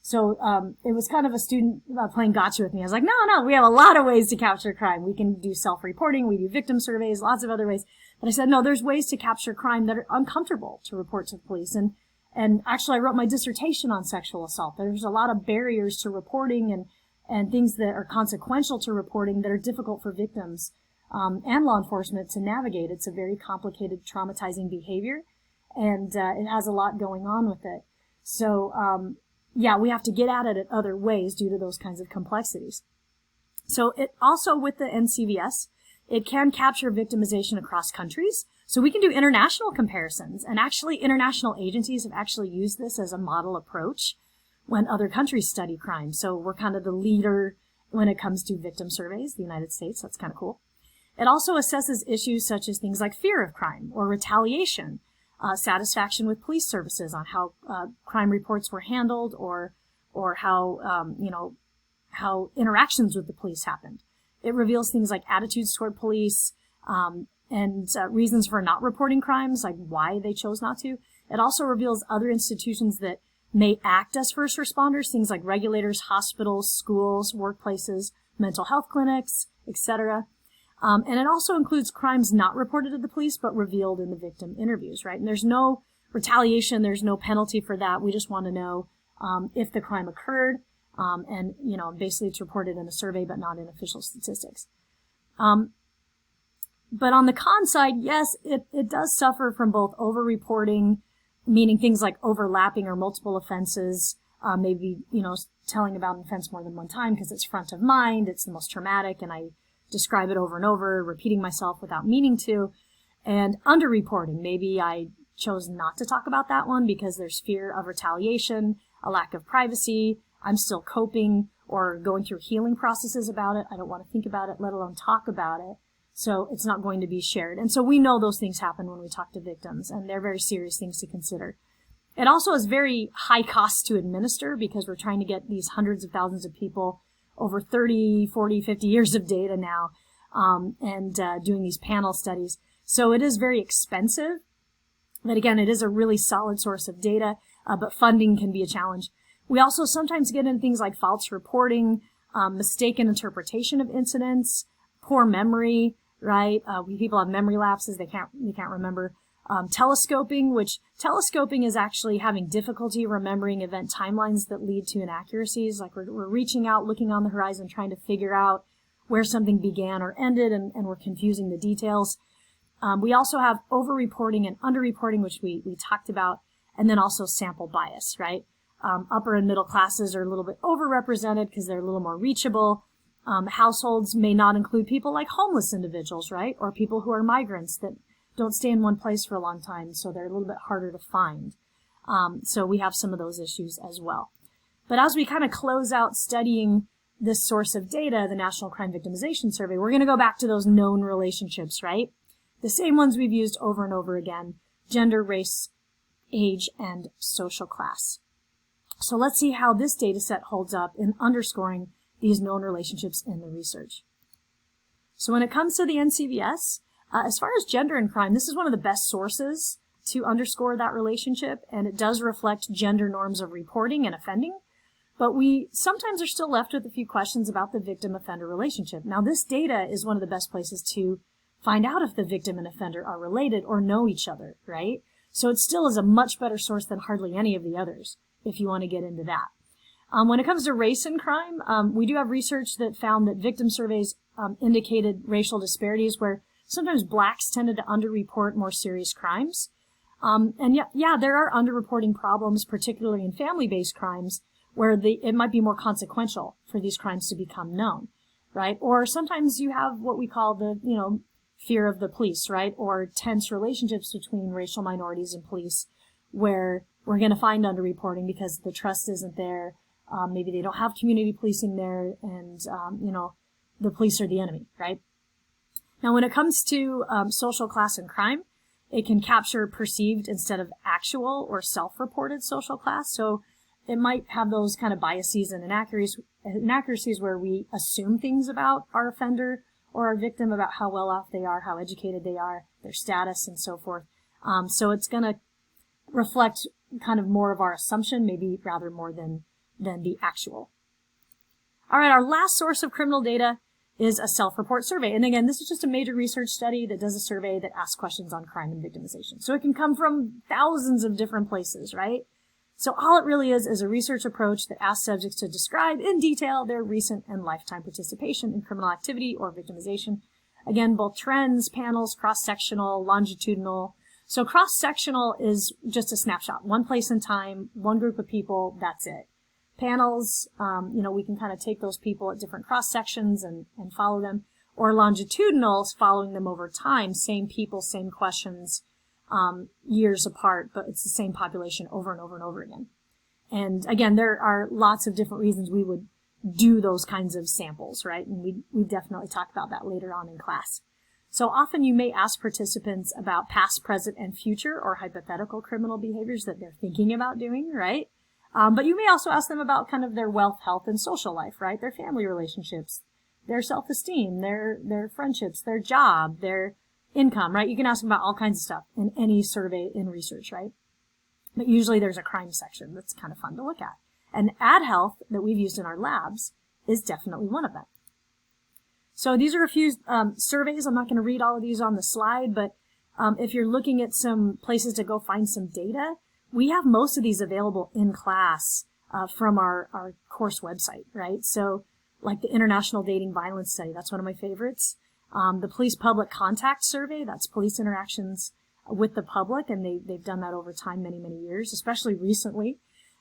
So it was kind of a student playing gotcha with me. I was like, no, we have a lot of ways to capture crime. We can do self-reporting, we do victim surveys, lots of other ways. But I said, no, there's ways to capture crime that are uncomfortable to report to the police. And actually, I wrote my dissertation on sexual assault. There's a lot of barriers to reporting and things that are consequential to reporting that are difficult for victims and law enforcement to navigate. It's a very complicated, traumatizing behavior, and it has a lot going on with it. So, we have to get at it in other ways due to those kinds of complexities. So it also, with the NCVS, it can capture victimization across countries. So we can do international comparisons, and actually international agencies have actually used this as a model approach when other countries study crime. So we're kind of the leader when it comes to victim surveys, the United States. That's kind of cool. It also assesses issues such as things like fear of crime or retaliation, satisfaction with police services on how crime reports were handled, or how how interactions with the police happened. It reveals things like attitudes toward police, and reasons for not reporting crimes, like why they chose not to. It also reveals other institutions that may act as first responders, things like regulators, hospitals, schools, workplaces, mental health clinics, etc. And it also includes crimes not reported to the police but revealed in the victim interviews, right? And there's no Retaliation, there's no penalty for that. We just want to know if the crime occurred, and, basically it's reported in a survey but not in official statistics. But on the con side, yes, it does suffer from both over-reporting, meaning things like overlapping or multiple offenses, maybe, telling about an offense more than one time because it's front of mind, it's the most traumatic, and I describe it over and over, repeating myself without meaning to, and under-reporting. Maybe I chose not to talk about that one because there's fear of retaliation, a lack of privacy, I'm still coping or going through healing processes about it, I don't want to think about it, let alone talk about it, so it's not going to be shared. And so we know those things happen when we talk to victims, and they're very serious things to consider. It also is very high cost to administer because we're trying to get these hundreds of thousands of people over 30, 40, 50 years of data now, and doing these panel studies. So it is very expensive. But again, it is a really solid source of data, but funding can be a challenge. We also sometimes get into things like false reporting, mistaken interpretation of incidents, poor memory, right? People have memory lapses, they can't remember. Telescoping, which telescoping is actually having difficulty remembering event timelines that lead to inaccuracies. Like we're reaching out, looking on the horizon, trying to figure out where something began or ended, and we're confusing the details. We also have over-reporting and under-reporting, which we talked about, and then also sample bias, right? Upper and middle classes are a little bit overrepresented because they're a little more reachable. Households may not include people like homeless individuals, right? Or people who are migrants that don't stay in one place for a long time, so they're a little bit harder to find. So we have some of those issues as well. But as we kind of close out studying this source of data, the National Crime Victimization Survey, we're going to go back to those known relationships, right? The same ones we've used over and over again: gender, race, age, and social class. So let's see how this data set holds up in underscoring these known relationships in the research. So when it comes to the NCVS, as far as gender and crime, this is one of the best sources to underscore that relationship, and it does reflect gender norms of reporting and offending. But we sometimes are still left with a few questions about the victim-offender relationship. Now, this data is one of the best places to find out if the victim and offender are related or know each other, right? So it still is a much better source than hardly any of the others, if you want to get into that. When it comes to race and crime, we do have research that found that victim surveys indicated racial disparities where sometimes blacks tended to underreport more serious crimes. And yeah, there are underreporting problems, particularly in family-based crimes, where it might be more consequential for these crimes to become known, right? Or sometimes you have what we call the, fear of the police, right? Or tense relationships between racial minorities and police, where we're going to find underreporting because the trust isn't there. Maybe they don't have community policing there, and, the police are the enemy, right? Now, when it comes to social class and crime, it can capture perceived instead of actual or self-reported social class. So it might have those kind of biases and inaccuracies where we assume things about our offender or our victim about how well off they are, how educated they are, their status, and so forth. So it's going to reflect kind of more of our assumption, maybe rather more than the actual. All right, our last source of criminal data is a self-report survey. And again, this is just a major research study that does a survey that asks questions on crime and victimization. So it can come from thousands of different places, right? So all it really is a research approach that asks subjects to describe in detail their recent and lifetime participation in criminal activity or victimization. Again, both trends, panels, cross-sectional, longitudinal. So cross-sectional is just a snapshot, one place in time, one group of people, that's it. Panels, we can kind of take those people at different cross-sections and follow them. Or longitudinal, following them over time, same people, same questions, years apart, but it's the same population over and over and over again. And again, there are lots of different reasons we would do those kinds of samples, right? And we definitely talk about that later on in class. So often you may ask participants about past, present, and future or hypothetical criminal behaviors that they're thinking about doing, right? But you may also ask them about kind of their wealth, health, and social life, right? Their family relationships, their self-esteem, their friendships, their job, their income, right? You can ask them about all kinds of stuff in any survey in research, right? But usually there's a crime section that's kind of fun to look at. And ad health that we've used in our labs is definitely one of them. So these are a few surveys. I'm not going to read all of these on the slide, but If you're looking at some places to go find some data, we have most of these available in class from our course website, right? So like the International Dating Violence Study, that's one of my favorites. The Police Public Contact Survey, that's police interactions with the public, and they've done that over time, many, many years, especially recently.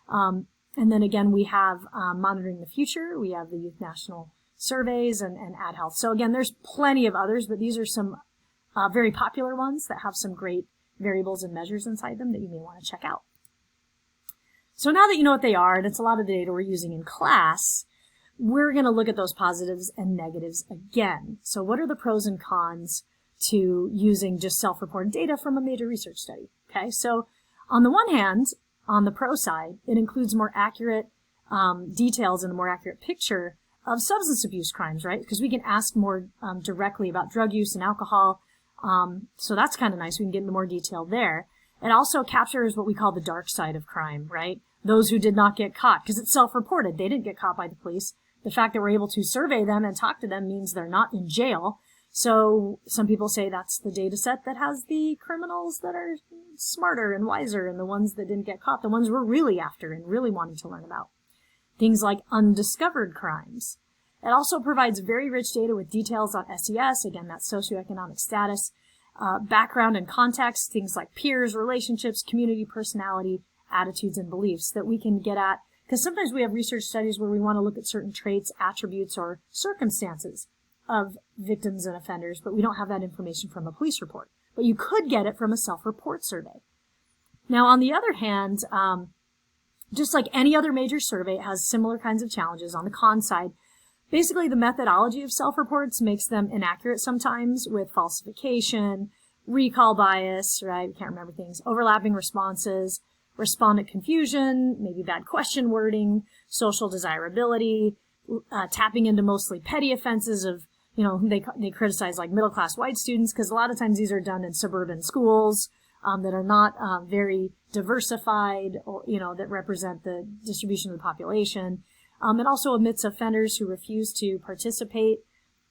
And then again, we have Monitoring the Future, we have the Youth National Surveys, and Ad Health. So again, there's plenty of others, but these are some very popular ones that have some great variables and measures inside them that you may want to check out. So now that you know what they are, and it's a lot of the data we're using in class, we're going to look at those positives and negatives again. So what are the pros and cons to using just self-reported data from a major research study? Okay, so on the one hand, on the pro side, it includes more accurate details and a more accurate picture of substance abuse crimes, right? Because we can ask more directly about drug use and alcohol. So that's kind of nice. We can get into more detail there. It also captures what we call the dark side of crime, right? Those who did not get caught, because it's self-reported. They didn't get caught by the police. The fact that we're able to survey them and talk to them means they're not in jail. So some people say that's the data set that has the criminals that are smarter and wiser, and the ones that didn't get caught, the ones we're really after and really wanting to learn about. Things like undiscovered crimes. It also provides very rich data with details on SES, again, that's socioeconomic status, background and context, things like peers, relationships, community, personality, attitudes, and beliefs that we can get at. Because sometimes we have research studies where we want to look at certain traits, attributes, or circumstances of victims and offenders, but we don't have that information from a police report. But you could get it from a self-report survey. Now, on the other hand, just like any other major survey, it has similar kinds of challenges. On the con side, basically the methodology of self-reports makes them inaccurate sometimes with falsification, recall bias, right? We can't remember things, overlapping responses, respondent confusion, maybe bad question wording, social desirability, tapping into mostly petty offenses of, they criticize like middle-class white students, because a lot of times these are done in suburban schools that are not very diversified, or, that represent the distribution of the population. It also omits offenders who refuse to participate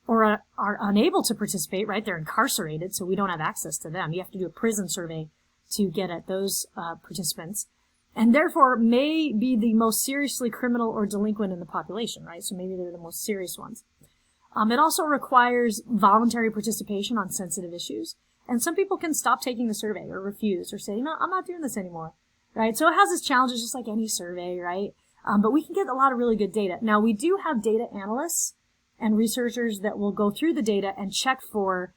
or are unable to participate, right? They're incarcerated, so we don't have access to them. You have to do a prison survey to get at those participants, and therefore may be the most seriously criminal or delinquent in the population, right? So maybe they're the most serious ones. It also requires voluntary participation on sensitive issues, and some people can stop taking the survey or refuse or say, no, I'm not doing this anymore, right? So it has its challenges just like any survey, right? But we can get a lot of really good data. Now, we do have data analysts and researchers that will go through the data and check for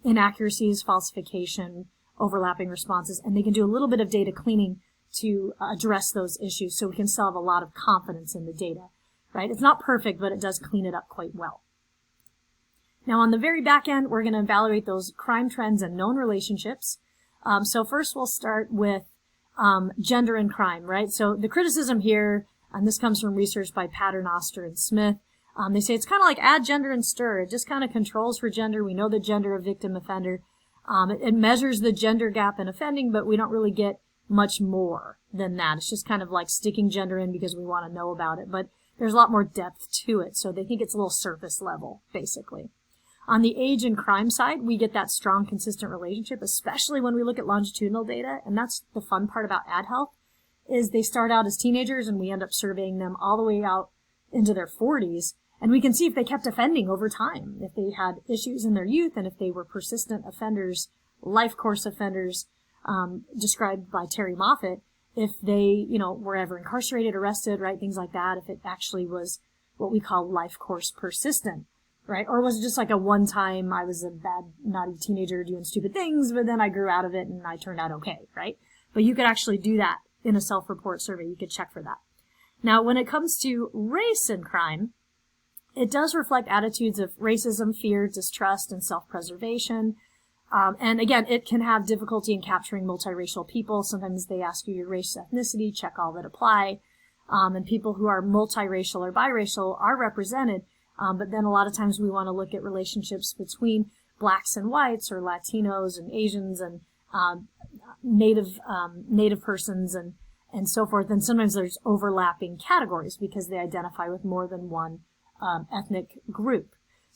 inaccuracies, falsification, overlapping responses, and they can do a little bit of data cleaning to address those issues, so we can still have a lot of confidence in the data, right? It's not perfect, but it does clean it up quite well. Now, on the very back end, we're going to evaluate those crime trends and known relationships. So first, we'll start with gender and crime, right? So the criticism here, and this comes from research by Paternoster and Smith, they say it's kind of like add gender and stir. It just kind of controls for gender. We know the gender of victim offender. It measures the gender gap in offending, but we don't really get much more than that. It's just kind of like sticking gender in because we want to know about it, but there's a lot more depth to it, so they think it's a little surface level, basically. On the age and crime side, we get that strong, consistent relationship, especially when we look at longitudinal data, and that's the fun part about Ad Health, is they start out as teenagers, and we end up surveying them all the way out into their 40s, and we can see if they kept offending over time, if they had issues in their youth, and if they were persistent offenders, life course offenders, described by Terry Moffat, if they, were ever incarcerated, arrested, right, things like that, if it actually was what we call life course persistent, right? Or was it just like a one-time, I was a bad, naughty teenager doing stupid things, but then I grew out of it and I turned out okay, right? But you could actually do that in a self-report survey. You could check for that. Now, when it comes to race and crime, it does reflect attitudes of racism, fear, distrust, and self-preservation. And again, it can have difficulty in capturing multiracial people. Sometimes they ask you your race, ethnicity, check all that apply. And people who are multiracial or biracial are represented. But then a lot of times we want to look at relationships between blacks and whites, or Latinos and Asians and native persons and so forth. And sometimes there's overlapping categories because they identify with more than one ethnic group.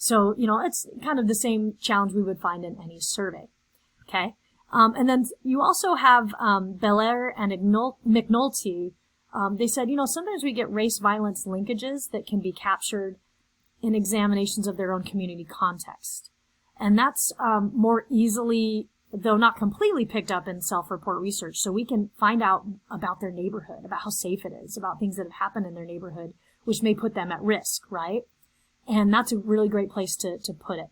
So, it's kind of the same challenge we would find in any survey. Okay. And then you also have Belair and McNulty. They said, sometimes we get race violence linkages that can be captured in examinations of their own community context. And that's more easily, though not completely, picked up in self-report research. So we can find out about their neighborhood, about how safe it is, about things that have happened in their neighborhood, which may put them at risk, right? And that's a really great place to put it.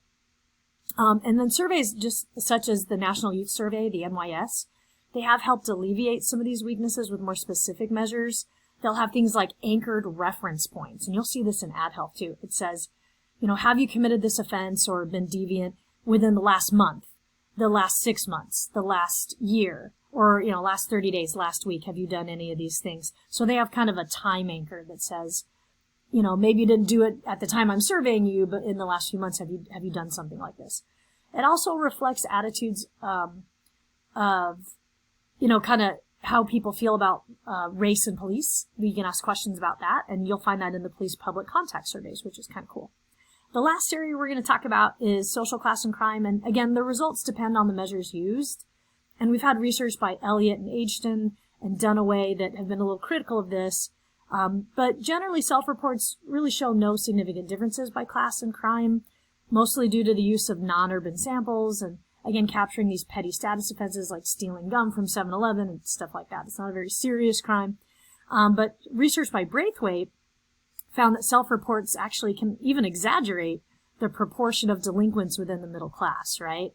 And then surveys just such as the National Youth Survey, the NYS, they have helped alleviate some of these weaknesses with more specific measures. They'll have things like anchored reference points, and you'll see this in Ad Health too. It says, have you committed this offense or been deviant within the last month, the last 6 months, the last year, or, last 30 days, last week, have you done any of these things? So they have kind of a time anchor that says, maybe you didn't do it at the time I'm surveying you, but in the last few months, have you done something like this? It also reflects attitudes of, kind of how people feel about race and police. You can ask questions about that, and you'll find that in the police public contact surveys, which is kind of cool. The last area we're going to talk about is social class and crime, and again, the results depend on the measures used. And we've had research by Elliott and Ageston and Dunaway that have been a little critical of this. But generally, self-reports really show no significant differences by class and crime, mostly due to the use of non-urban samples and, again, capturing these petty status offenses like stealing gum from 7-Eleven and stuff like that. It's not a very serious crime. But research by Braithwaite found that self-reports actually can even exaggerate the proportion of delinquents within the middle class, right?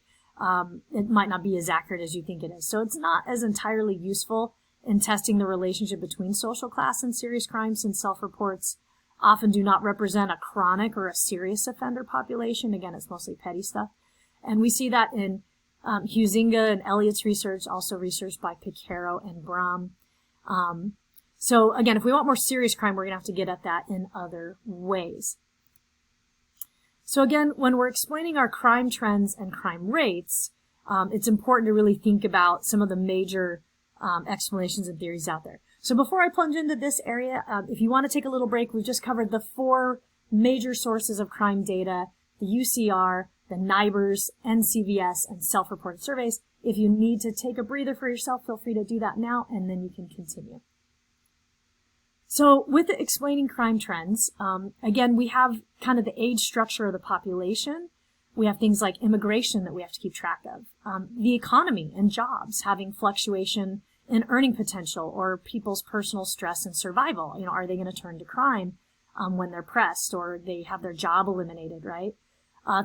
It might not be as accurate as you think it is. So it's not as entirely useful in testing the relationship between social class and serious crime, since self-reports often do not represent a chronic or a serious offender population. Again, it's mostly petty stuff. And we see that in Huizinga and Elliott's research, also research by Picaro and Bram. So again, if we want more serious crime, we're going to have to get at that in other ways. So again, when we're explaining our crime trends and crime rates, it's important to really think about some of the major explanations and theories out there. So before I plunge into this area, if you want to take a little break, we've just covered the 4 major sources of crime data, the UCR, the NIBRS, NCVS, and self-reported surveys. If you need to take a breather for yourself, feel free to do that now, and then you can continue. So with explaining crime trends, again, we have kind of the age structure of the population. We have things like immigration that we have to keep track of, the economy and jobs having fluctuation in earning potential or people's personal stress and survival. Are they going to turn to crime when they're pressed or they have their job eliminated, right?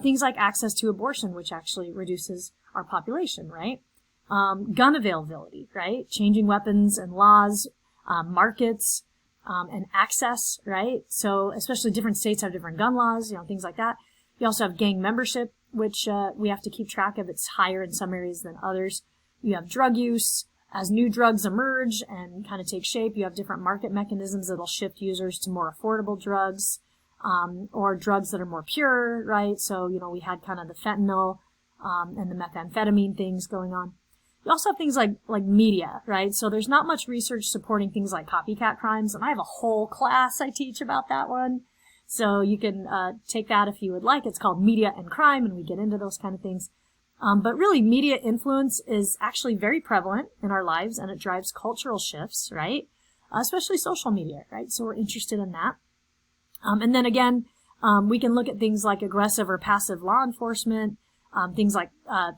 Things like access to abortion, which actually reduces our population, right? Gun availability, right? Changing weapons and laws, markets, and access, right? So especially different states have different gun laws, things like that. You also have gang membership, which we have to keep track of. It's higher in some areas than others. You have drug use. As new drugs emerge and kind of take shape, you have different market mechanisms that'll shift users to more affordable drugs, or drugs that are more pure, right? So, we had kind of the fentanyl, and the methamphetamine things going on. You also have things like media, right? So there's not much research supporting things like copycat crimes, and I have a whole class I teach about that one. So you can take that if you would like. It's called Media and Crime, and we get into those kind of things. But really, media influence is actually very prevalent in our lives, and it drives cultural shifts, right? Especially social media, right? So we're interested in that. And then again, we can look at things like aggressive or passive law enforcement, things like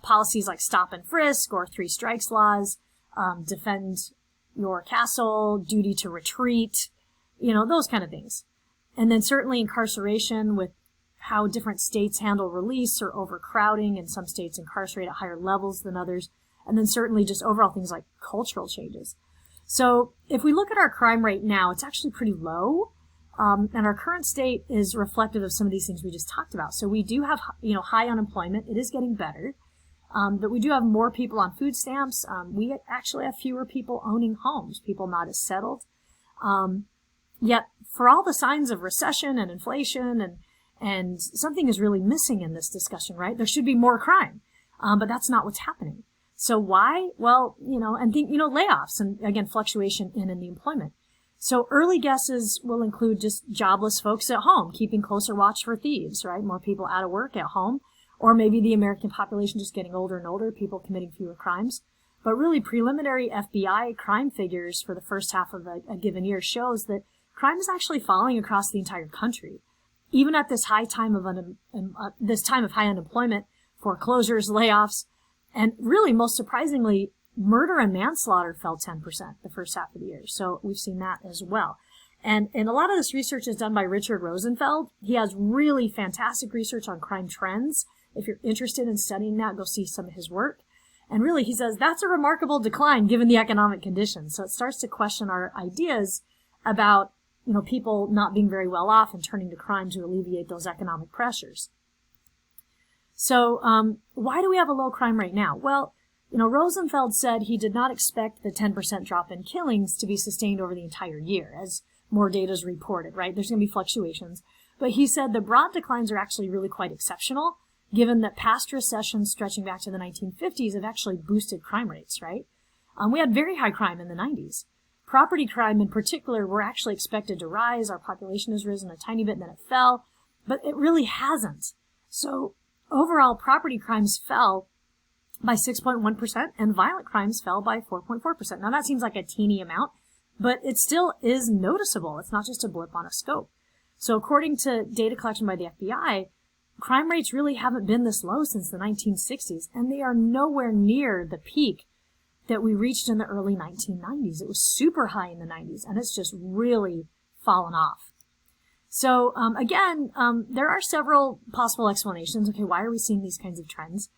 policies like stop and frisk or 3 strikes laws, defend your castle, duty to retreat, those kind of things. And then certainly incarceration with how different states handle release or overcrowding, and some states incarcerate at higher levels than others. And then certainly just overall things like cultural changes. So if we look at our crime rate now, it's actually pretty low. And our current state is reflective of some of these things we just talked about. So we do have, high unemployment. It is getting better. But we do have more people on food stamps. We actually have fewer people owning homes, people not as settled. Yet for all the signs of recession and inflation and something is really missing in this discussion, right? There should be more crime. But that's not what's happening. So why? Well, layoffs and again, fluctuation in the employment. So early guesses will include just jobless folks at home, keeping closer watch for thieves, right? More people out of work at home, or maybe the American population just getting older and older, people committing fewer crimes. But really, preliminary FBI crime figures for the first half of a given year shows that crime is actually falling across the entire country. Even at this high time of this time of high unemployment, foreclosures, layoffs, and really, most surprisingly, murder and manslaughter fell 10% the first half of the year. So we've seen that as well. And a lot of this research is done by Richard Rosenfeld. He has really fantastic research on crime trends. If you're interested in studying that, go see some of his work. And really, he says that's a remarkable decline given the economic conditions. So it starts to question our ideas about, people not being very well off and turning to crime to alleviate those economic pressures. So why do we have a low crime rate now? Well, Rosenfeld said he did not expect the 10% drop in killings to be sustained over the entire year, as more data is reported, right? There's going to be fluctuations. But he said the broad declines are actually really quite exceptional, given that past recessions stretching back to the 1950s have actually boosted crime rates, right? We had very high crime in the 90s. Property crime in particular were actually expected to rise. Our population has risen a tiny bit and then it fell, but it really hasn't. So overall, property crimes fell by 6.1% and violent crimes fell by 4.4%. Now that seems like a teeny amount, but it still is noticeable. It's not just a blip on a scope. So according to data collection by the FBI, crime rates really haven't been this low since the 1960s, and they are nowhere near the peak that we reached in the early 1990s. It was super high in the 90s, and it's just really fallen off. So again, there are several possible explanations. Okay, why are we seeing these kinds of trends?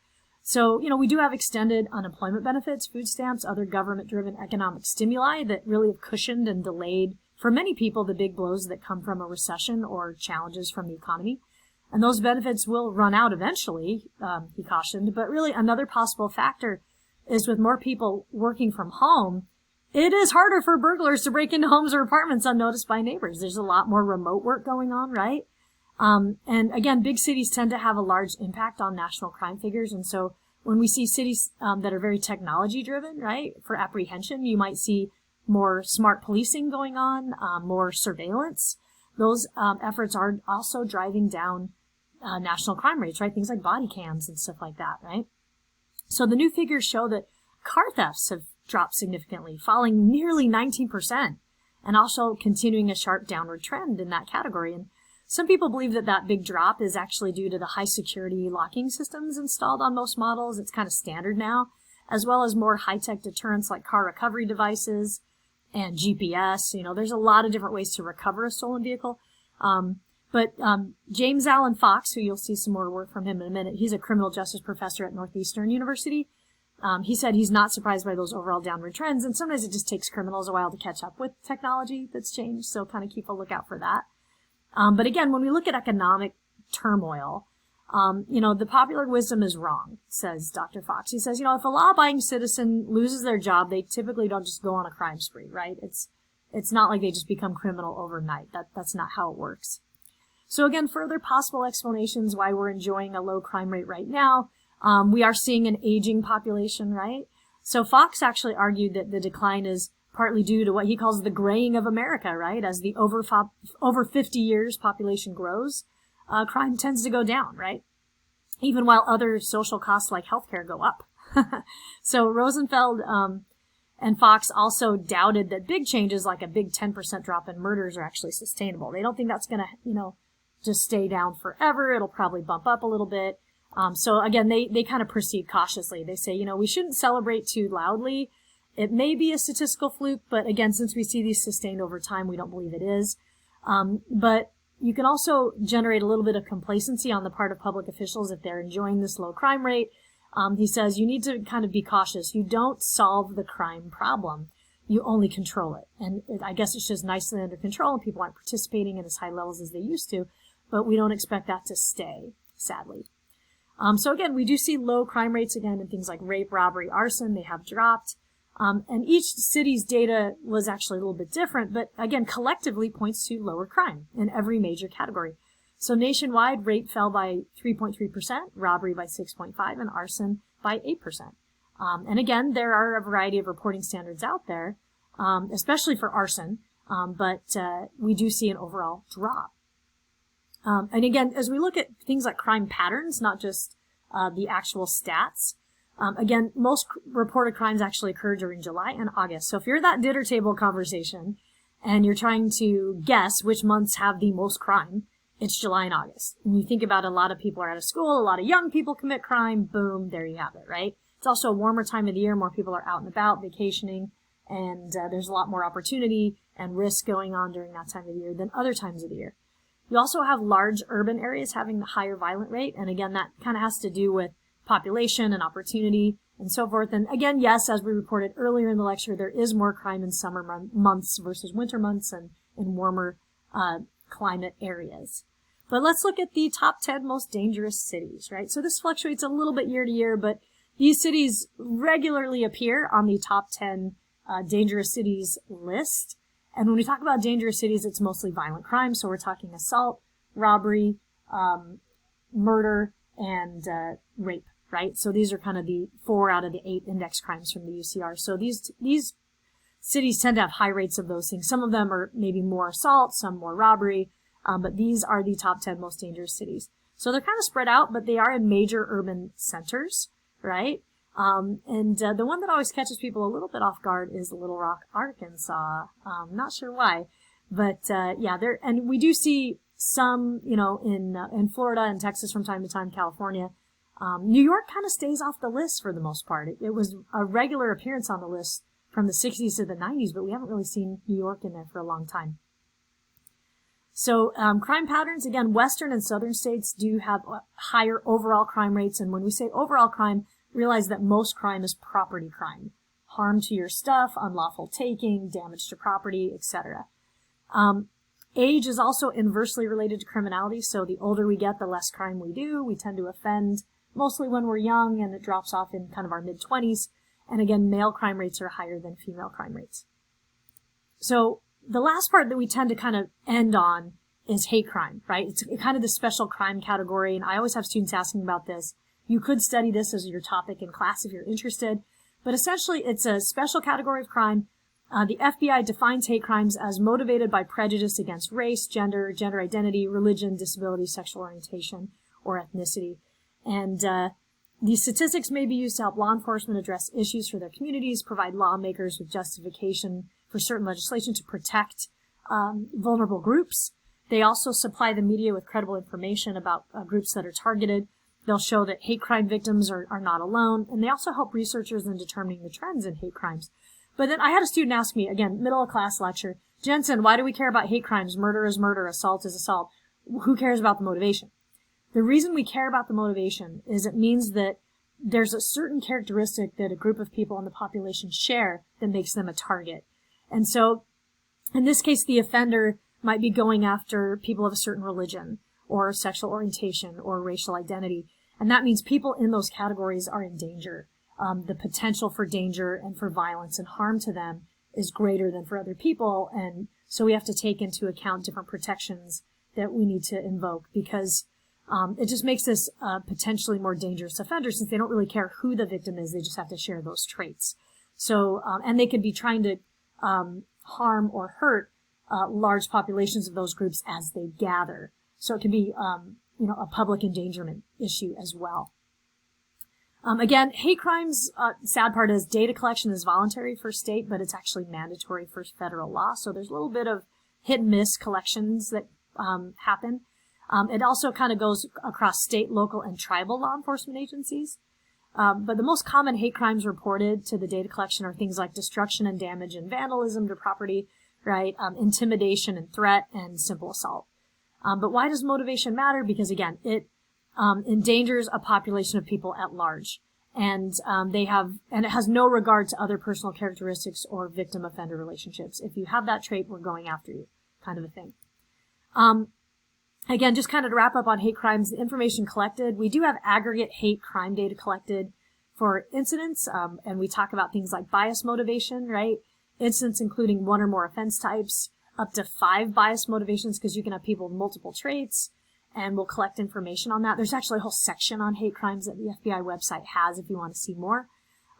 So, we do have extended unemployment benefits, food stamps, other government-driven economic stimuli that really have cushioned and delayed, for many people, the big blows that come from a recession or challenges from the economy. And those benefits will run out eventually, he cautioned. But really, another possible factor is with more people working from home, it is harder for burglars to break into homes or apartments unnoticed by neighbors. There's a lot more remote work going on, right? And again, big cities tend to have a large impact on national crime figures. And so when we see cities that are very technology driven, right, for apprehension, you might see more smart policing going on, more surveillance. Those efforts are also driving down national crime rates, right? Things like body cams and stuff like that, right? So the new figures show that car thefts have dropped significantly, falling nearly 19%, and also continuing a sharp downward trend in that category. And some people believe that big drop is actually due to the high security locking systems installed on most models. It's kind of standard now, as well as more high-tech deterrents like car recovery devices and GPS. There's a lot of different ways to recover a stolen vehicle. But James Allen Fox, who you'll see some more work from him in a minute, he's a criminal justice professor at Northeastern University. He said he's not surprised by those overall downward trends, and sometimes it just takes criminals a while to catch up with technology that's changed, so kind of keep a lookout for that. But again, when we look at economic turmoil, the popular wisdom is wrong, says Dr. Fox. He says, if a law-abiding citizen loses their job, they typically don't just go on a crime spree, right? It's not like they just become criminal overnight. That's not how it works. So again, further possible explanations why we're enjoying a low crime rate right now. We are seeing an aging population, right? So Fox actually argued that the decline is partly due to what he calls the graying of America, right? As the over 50 years population grows, crime tends to go down, right? Even while other social costs like healthcare go up. So Rosenfeld and Fox also doubted that big changes like a big 10% drop in murders are actually sustainable. They don't think that's going to, just stay down forever. It'll probably bump up a little bit. So again, they kind of proceed cautiously. They say, we shouldn't celebrate too loudly. It may be a statistical fluke, but again, since we see these sustained over time, we don't believe it is. But you can also generate a little bit of complacency on the part of public officials if they're enjoying this low crime rate. He says you need to kind of be cautious. You don't solve the crime problem. You only control it. And I guess it's just nicely under control and people aren't participating at as high levels as they used to, but we don't expect that to stay, sadly. So again, we do see low crime rates again in things like rape, robbery, arson. They have dropped. And each city's data was actually a little bit different, but again, collectively points to lower crime in every major category. So nationwide, rape fell by 3.3%, robbery by 6.5%, and arson by 8%. And again, there are a variety of reporting standards out there, especially for arson, but we do see an overall drop. And again, as we look at things like crime patterns, not just the actual stats. Again, most reported crimes actually occur during July and August. So if you're that dinner table conversation and you're trying to guess which months have the most crime, it's July and August. And you think about a lot of people are out of school, a lot of young people commit crime, boom, there you have it, right? It's also a warmer time of the year, more people are out and about, vacationing, and there's a lot more opportunity and risk going on during that time of the year than other times of the year. You also have large urban areas having the higher violent rate, and again, that kind of has to do with population and opportunity and so forth. And again, yes, as we reported earlier in the lecture, there is more crime in summer months versus winter months and in warmer climate areas. But let's look at the top 10 most dangerous cities, right? So this fluctuates a little bit year to year, but these cities regularly appear on the top 10 dangerous cities list. And when we talk about dangerous cities, it's mostly violent crime. So we're talking assault, robbery, murder, and rape, right? So these are kind of the 4 out of the 8 index crimes from the UCR. So these cities tend to have high rates of those things. Some of them are maybe more assault, some more robbery, but these are the top 10 most dangerous cities. So they're kind of spread out, but they are in major urban centers, right? And the one that always catches people a little bit off guard is Little Rock, Arkansas. Not sure why, but yeah, and we do see some, in Florida and Texas from time to time, California. New York kind of stays off the list for the most part. It was a regular appearance on the list from the 60s to the 90s, but we haven't really seen New York in there for a long time. So crime patterns, again, western and southern states do have higher overall crime rates. And when we say overall crime, realize that most crime is property crime. Harm to your stuff, unlawful taking, damage to property, etc. Age is also inversely related to criminality. So the older we get, the less crime we do. We tend to offend mostly when we're young, and it drops off in kind of our mid-20s. And again, male crime rates are higher than female crime rates. So the last part that we tend to kind of end on is hate crime, right? It's kind of the special crime category, and I always have students asking about this. You could study this as your topic in class if you're interested, but essentially it's a special category of crime. The FBI defines hate crimes as motivated by prejudice against race, gender identity, religion, disability, sexual orientation, or ethnicity. And these statistics may be used to help law enforcement address issues for their communities, provide lawmakers with justification for certain legislation to protect vulnerable groups. They also supply the media with credible information about groups that are targeted. They'll show that hate crime victims are not alone, and they also help researchers in determining the trends in hate crimes. But then I had a student ask me, again, middle of class lecture, Jensen, why do we care about hate crimes? Murder is murder, assault is assault. Who cares about the motivation? The reason we care about the motivation is it means that there's a certain characteristic that a group of people in the population share that makes them a target. And so, in this case, the offender might be going after people of a certain religion, or sexual orientation, or racial identity. And that means people in those categories are in danger. The potential for danger and for violence and harm to them is greater than for other people. And so we have to take into account different protections that we need to invoke, because it just makes this potentially more dangerous offender, since they don't really care who the victim is. They just have to share those traits. So, and they could be trying to harm or hurt large populations of those groups as they gather. So it can be, a public endangerment issue as well. Again, hate crimes, sad part is data collection is voluntary for state, but it's actually mandatory for federal law. So there's a little bit of hit and miss collections that happen. It also kind of goes across state, local, and tribal law enforcement agencies. But the most common hate crimes reported to the data collection are things like destruction and damage and vandalism to property, right? Intimidation and threat, and simple assault. But why does motivation matter? Because again, it endangers a population of people at large, and it has no regard to other personal characteristics or victim-offender relationships. If you have that trait, we're going after you, kind of a thing. Again, just kind of to wrap up on hate crimes, the information collected, we do have aggregate hate crime data collected for incidents, and we talk about things like bias motivation, right? Incidents including 1 or more offense types, up to 5 bias motivations, because you can have people with multiple traits, and we'll collect information on that. There's actually a whole section on hate crimes that the FBI website has if you want to see more.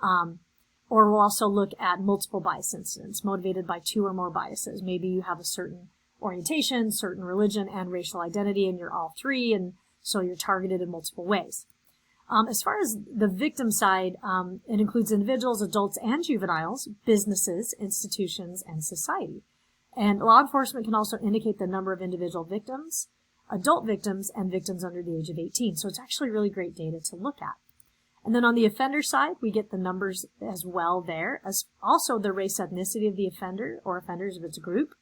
Or we'll also look at multiple bias incidents motivated by 2 or more biases. Maybe you have a certain orientation, certain religion, and racial identity, and you're all 3, and so you're targeted in multiple ways. As far as the victim side, it includes individuals, adults, and juveniles, businesses, institutions, and society. And law enforcement can also indicate the number of individual victims, adult victims, and victims under the age of 18. So it's actually really great data to look at. And then on the offender side, we get the numbers as well there, as also the race, ethnicity of the offender or offenders if it's a group.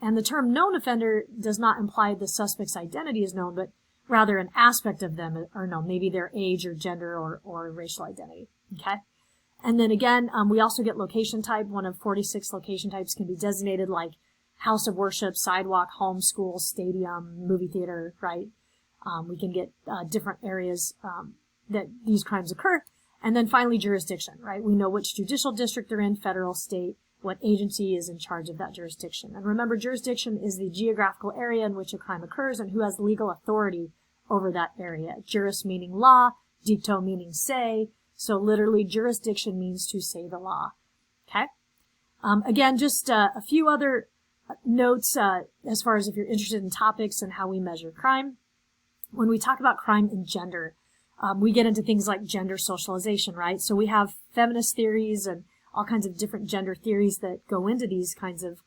And the term known offender does not imply the suspect's identity is known, but rather an aspect of them are known, maybe their age or gender or racial identity. Okay. And then again, we also get location type. One of 46 location types can be designated like house of worship, sidewalk, home, school, stadium, movie theater, right? We can get different areas that these crimes occur. And then finally, jurisdiction, right? We know which judicial district they're in, federal, state, what agency is in charge of that jurisdiction. And remember, jurisdiction is the geographical area in which a crime occurs and who has legal authority over that area. Juris meaning law, dicto meaning say. So literally, jurisdiction means to say the law. Okay? Again, just a few other notes as far as if you're interested in topics and how we measure crime. When we talk about crime and gender, we get into things like gender socialization, right? So we have feminist theories and all kinds of different gender theories that go into these kinds of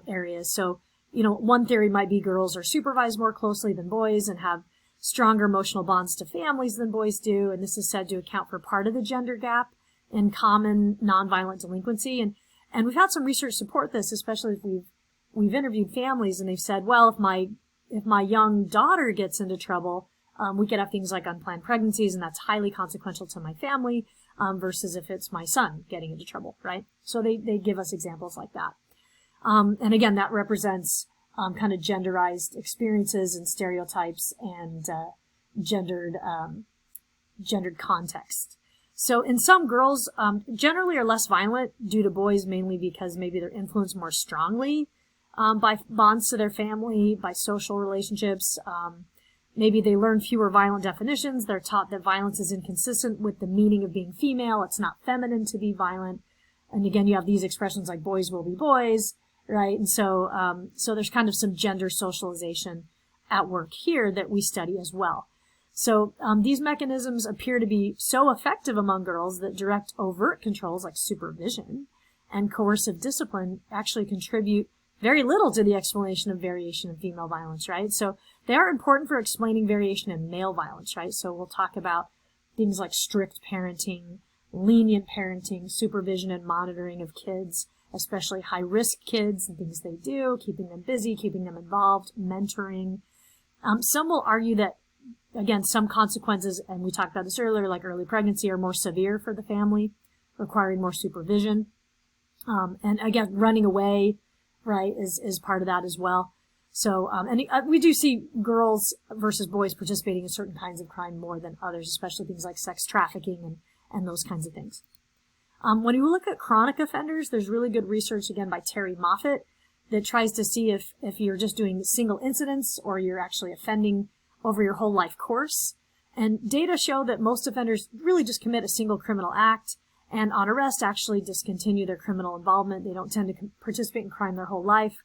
areas. So, one theory might be girls are supervised more closely than boys and have stronger emotional bonds to families than boys do. And this is said to account for part of the gender gap in common nonviolent delinquency. And we've had some research support this, especially if we've interviewed families and they've said, well, if my young daughter gets into trouble, we could have things like unplanned pregnancies, and that's highly consequential to my family, versus if it's my son getting into trouble, right? So they give us examples like that. And again, that represents kind of genderized experiences and stereotypes and gendered context. So in some girls, generally are less violent due to boys, mainly because maybe they're influenced more strongly by bonds to their family, by social relationships. Maybe they learn fewer violent definitions. They're taught that violence is inconsistent with the meaning of being female. It's not feminine to be violent. And again, you have these expressions like boys will be boys, right? And so there's kind of some gender socialization at work here that we study as well. So these mechanisms appear to be so effective among girls that direct overt controls like supervision and coercive discipline actually contribute very little to the explanation of variation in female violence, right? So they are important for explaining variation in male violence, right? So we'll talk about things like strict parenting, lenient parenting, supervision and monitoring of kids, especially high-risk kids and things they do, keeping them busy, keeping them involved, mentoring. Some will argue that, again, some consequences, and we talked about this earlier, like early pregnancy, are more severe for the family, requiring more supervision. And again, running away, right, is part of that as well. So, we do see girls versus boys participating in certain kinds of crime more than others, especially things like sex trafficking and those kinds of things. When you look at chronic offenders, there's really good research, again, by Terry Moffat that tries to see if you're just doing single incidents or you're actually offending over your whole life course. And data show that most offenders really just commit a single criminal act and on arrest actually discontinue their criminal involvement. They don't tend to participate in crime their whole life.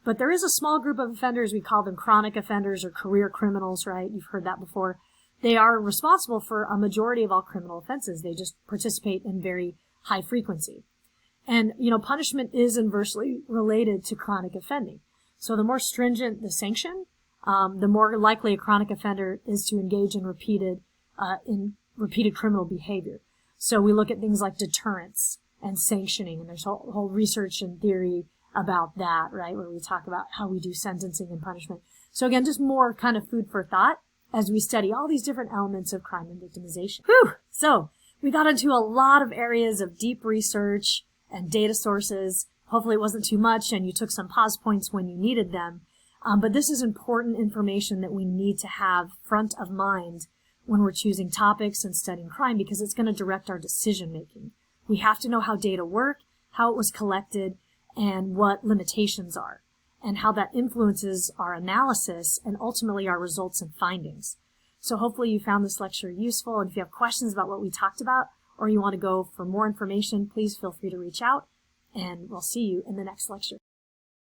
But there is a small group of offenders, we call them chronic offenders or career criminals, right? You've heard that before. They are responsible for a majority of all criminal offenses. They just participate in very high frequency. And, punishment is inversely related to chronic offending. So the more stringent the sanction, the more likely a chronic offender is to engage in repeated criminal behavior. So we look at things like deterrence and sanctioning, and there's whole research and theory about that, right, where we talk about how we do sentencing and punishment. So again, just more kind of food for thought as we study all these different elements of crime and victimization. Whew! So we got into a lot of areas of deep research and data sources. Hopefully it wasn't too much and you took some pause points when you needed them. But this is important information that we need to have front of mind when we're choosing topics and studying crime, because it's going to direct our decision making. We have to know how data work, how it was collected, and what limitations are, and how that influences our analysis and ultimately our results and findings. So hopefully you found this lecture useful, and if you have questions about what we talked about, or you want to go for more information, please feel free to reach out, and we'll see you in the next lecture.